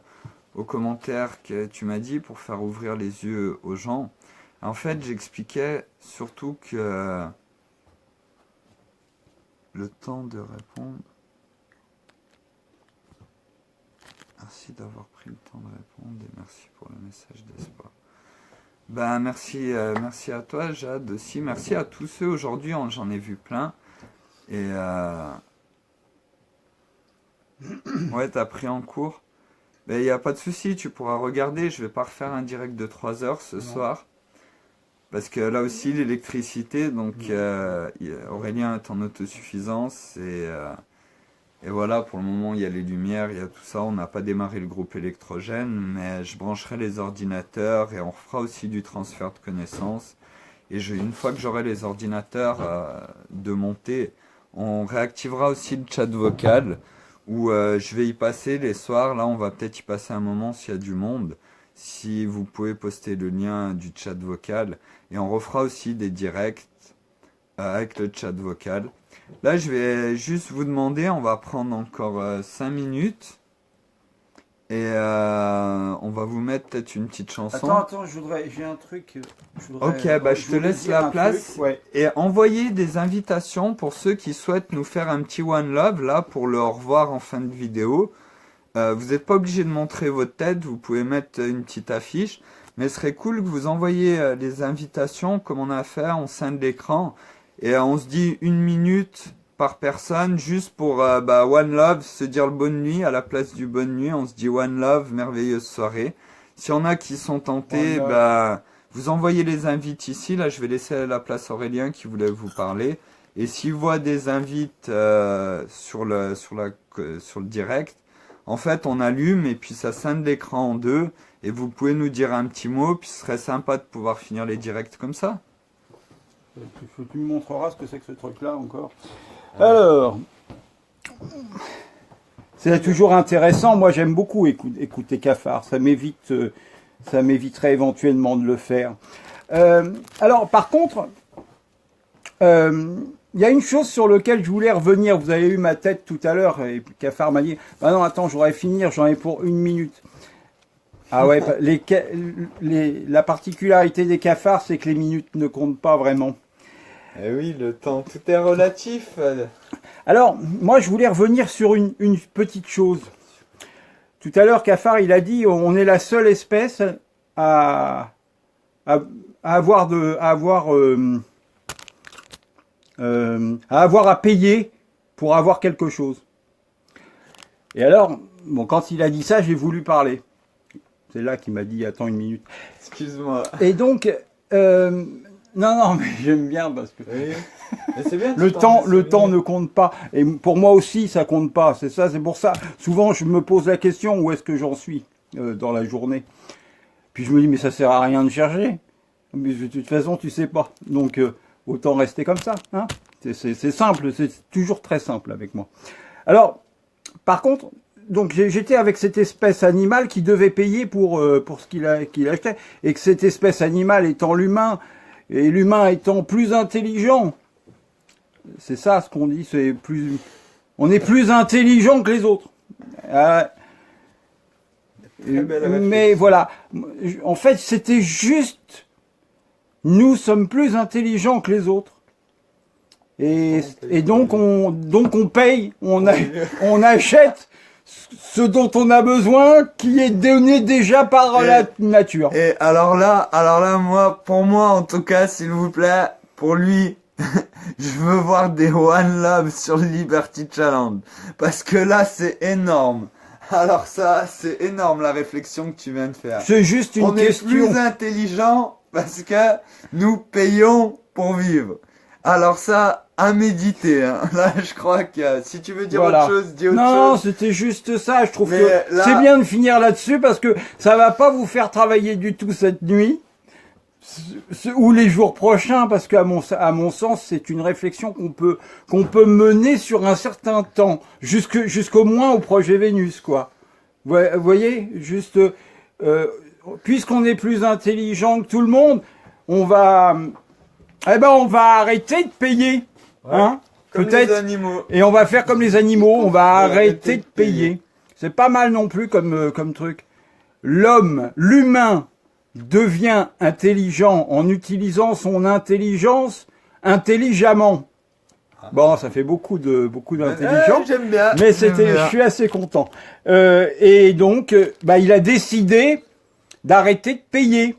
aux commentaires que tu m'as dit pour faire ouvrir les yeux aux gens. En fait, j'expliquais surtout que le temps de répondre... Merci d'avoir pris le temps de répondre et merci pour le message d'espoir. Merci à toi Jade aussi, merci à tous ceux aujourd'hui, j'en ai vu plein. Et ouais, t'as pris en cours. Il n'y a pas de souci, tu pourras regarder, je vais pas refaire un direct de 3 heures ce soir. Parce que là aussi l'électricité, donc Aurélien est en autosuffisance et voilà, pour le moment, il y a les lumières, il y a tout ça. On n'a pas démarré le groupe électrogène, mais je brancherai les ordinateurs et on fera aussi du transfert de connaissances. Et une fois que j'aurai les ordinateurs de monter, on réactivera aussi le chat vocal où je vais y passer les soirs. Là, on va peut-être y passer un moment s'il y a du monde. Si vous pouvez poster le lien du chat vocal. Et on refera aussi des directs avec le chat vocal. Là, je vais juste vous demander, on va prendre encore 5 minutes. Et on va vous mettre peut-être une petite chanson. Attends, j'ai un truc. Ok, je te laisse la place. Ouais. Et envoyez des invitations pour ceux qui souhaitent nous faire un petit One Love, là, pour le au revoir en fin de vidéo. Vous n'êtes pas obligé de montrer votre tête, vous pouvez mettre une petite affiche. Mais ce serait cool que vous envoyiez les invitations, comme on a fait, on scinde l'écran. Et on se dit 1 minute par personne, juste pour One Love, se dire le bonne nuit, à la place du bonne nuit, on se dit One Love, merveilleuse soirée. S'il y en a qui sont tentés, vous envoyez les invites ici, là je vais laisser la place à Aurélien qui voulait vous parler. Et s'il voit des invites sur le direct, en fait on allume et puis ça scinde l'écran en 2, et vous pouvez nous dire un petit mot, puis ce serait sympa de pouvoir finir les directs comme ça. Tu me montreras ce que c'est que ce truc-là encore. Alors, c'est toujours intéressant. Moi, j'aime beaucoup écouter Cafard. Ça m'éviterait éventuellement de le faire. Alors, par contre, il y a une chose sur laquelle je voulais revenir. Vous avez eu ma tête tout à l'heure et Cafard m'a dit « Bah non, attends, j'aurais finir, j'en ai pour 1 minute. » Ah ouais, la particularité des cafards, c'est que les minutes ne comptent pas vraiment. Eh oui, le temps, tout est relatif. Alors, moi, je voulais revenir sur une petite chose. Tout à l'heure, Cafard, il a dit on est la seule espèce à avoir à payer pour avoir quelque chose. Et alors, bon, quand il a dit ça, j'ai voulu parler. C'est là qu'il m'a dit attends 1 minute. Excuse-moi. Et donc, non, mais j'aime bien parce que Oui. Mais c'est bien, le temps ne compte pas. Et pour moi aussi, ça compte pas. C'est ça, c'est pour ça. Souvent, je me pose la question où est-ce que j'en suis dans la journée. Puis je me dis mais ça sert à rien de chercher. Mais de toute façon, tu sais pas. Donc autant rester comme ça. Hein, c'est simple, c'est toujours très simple avec moi. Alors, par contre, donc j'étais avec cette espèce animale qui devait payer pour ce qu'il achetait, et que cette espèce animale étant l'humain, et l'humain étant plus intelligent, c'est ça ce qu'on dit, on est plus intelligent que les autres. Mais voilà, en fait c'était juste, nous sommes plus intelligents que les autres. Et donc on paye, on achète ce dont on a besoin, qui est donné déjà par la nature. Et alors là, moi, pour moi, en tout cas, s'il vous plaît, pour lui, je veux voir des One Love sur le Liberty Challenge. Parce que là, c'est énorme. Alors ça, c'est énorme la réflexion que tu viens de faire. C'est juste une question. On est plus intelligent parce que nous payons pour vivre. Alors ça, à méditer. Hein. Là, je crois que si tu veux dire autre chose, dis autre chose. Non, c'était juste ça. Je trouve que c'est bien de finir là-dessus parce que ça va pas vous faire travailler du tout cette nuit ou les jours prochains, parce qu'à mon sens, c'est une réflexion qu'on peut mener sur un certain temps, jusqu'au moins au projet Vénus, quoi. Vous voyez, juste puisqu'on est plus intelligent que tout le monde, on va arrêter de payer. Hein, peut-être. Les animaux. Et on va faire comme les animaux, on va arrêter de payer. C'est pas mal non plus comme truc. L'humain devient intelligent en utilisant son intelligence intelligemment. Bon, ça fait beaucoup d'intelligence. J'aime bien. Mais je suis assez content. Et donc, il a décidé d'arrêter de payer.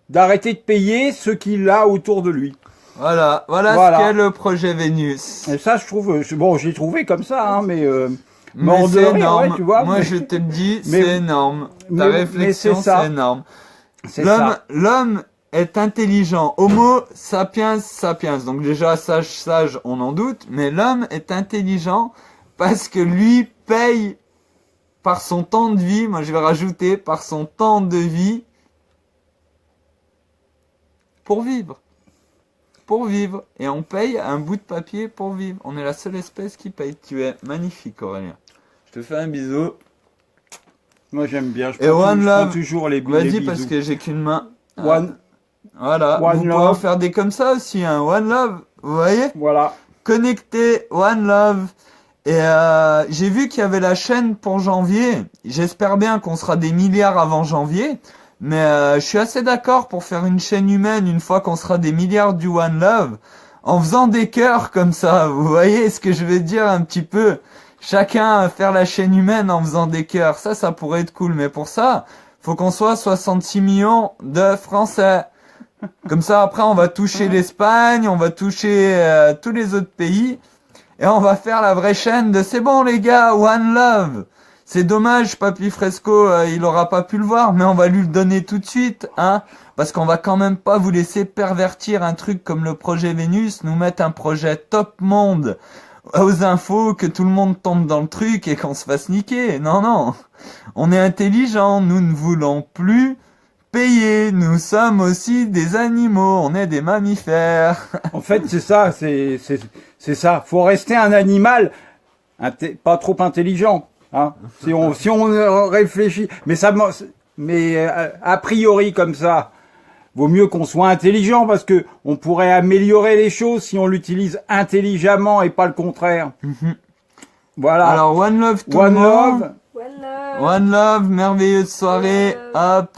D'arrêter de payer ce qu'il a autour de lui. Voilà ce qu'est le projet Vénus. Et ça, je trouve, j'ai trouvé comme ça, hein, mais c'est énorme. Ouais, tu vois, moi, je te le dis, c'est énorme. Ta réflexion, c'est énorme. L'homme est intelligent. Homo sapiens sapiens. Donc déjà, sage, on en doute. Mais l'homme est intelligent parce que lui paye par son temps de vie. Moi, je vais rajouter par son temps de vie pour vivre. Pour vivre. Et on paye un bout de papier pour vivre. On est la seule espèce qui paye. Tu es magnifique, Aurélien. Je te fais un bisou. Moi, j'aime bien. Et One Love. Toujours les bisous. Vas-y, parce que j'ai qu'une main. Voilà. One vous Love. pouvez en faire des comme ça aussi, hein. One Love. Vous voyez? Voilà. Connecté, One Love. Et j'ai vu qu'il y avait la chaîne pour janvier. J'espère bien qu'on sera des milliards avant janvier. Mais je suis assez d'accord pour faire une chaîne humaine une fois qu'on sera des milliards du One Love, en faisant des cœurs comme ça. Vous voyez ce que je veux dire un petit peu? Chacun faire la chaîne humaine en faisant des cœurs. Ça pourrait être cool. Mais pour ça, faut qu'on soit 66 millions de Français. Comme ça, après, on va toucher l'Espagne, on va toucher tous les autres pays. Et on va faire la vraie chaîne de c'est bon les gars, One Love. C'est dommage, Papy Fresco, il aura pas pu le voir, mais on va lui le donner tout de suite, hein, parce qu'on va quand même pas vous laisser pervertir un truc comme le projet Vénus, nous mettre un projet top monde aux infos, que tout le monde tombe dans le truc et qu'on se fasse niquer. Non, on est intelligent, nous ne voulons plus payer, nous sommes aussi des animaux, on est des mammifères. En fait, c'est ça, c'est ça. Faut rester un animal. pas trop intelligent. Hein. Si on réfléchit, mais a priori comme ça, vaut mieux qu'on soit intelligent parce que on pourrait améliorer les choses si on l'utilise intelligemment et pas le contraire. Voilà. Alors, one love tout le One monde. love. One love, merveilleuse soirée. Hop,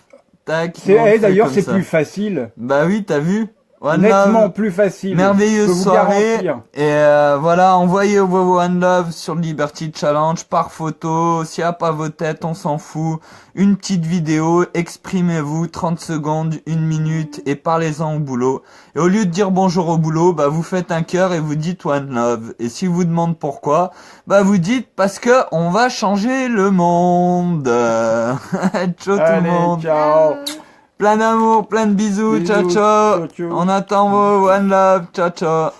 tac. on le fait D'ailleurs, comme c'est ça. plus facile. Bah oui, t'as vu. One Nettement love. plus facile. Merveilleuse je peux vous soirée. garantir. Et voilà, envoyez vos One Love sur le Liberty Challenge par photo. S'il n'y a pas vos têtes, on s'en fout. Une petite vidéo, exprimez-vous, 30 secondes, 1 minute, et parlez-en au boulot. Et au lieu de dire bonjour au boulot, bah vous faites un cœur et vous dites One Love. Et si vous demandez pourquoi, bah vous dites parce que on va changer le monde. Ciao tout le Allez, monde. ciao. Plein d'amour, plein de bisous, ciao Bisous, ciao. ciao, ciao. On attend vos One Love, ciao ciao.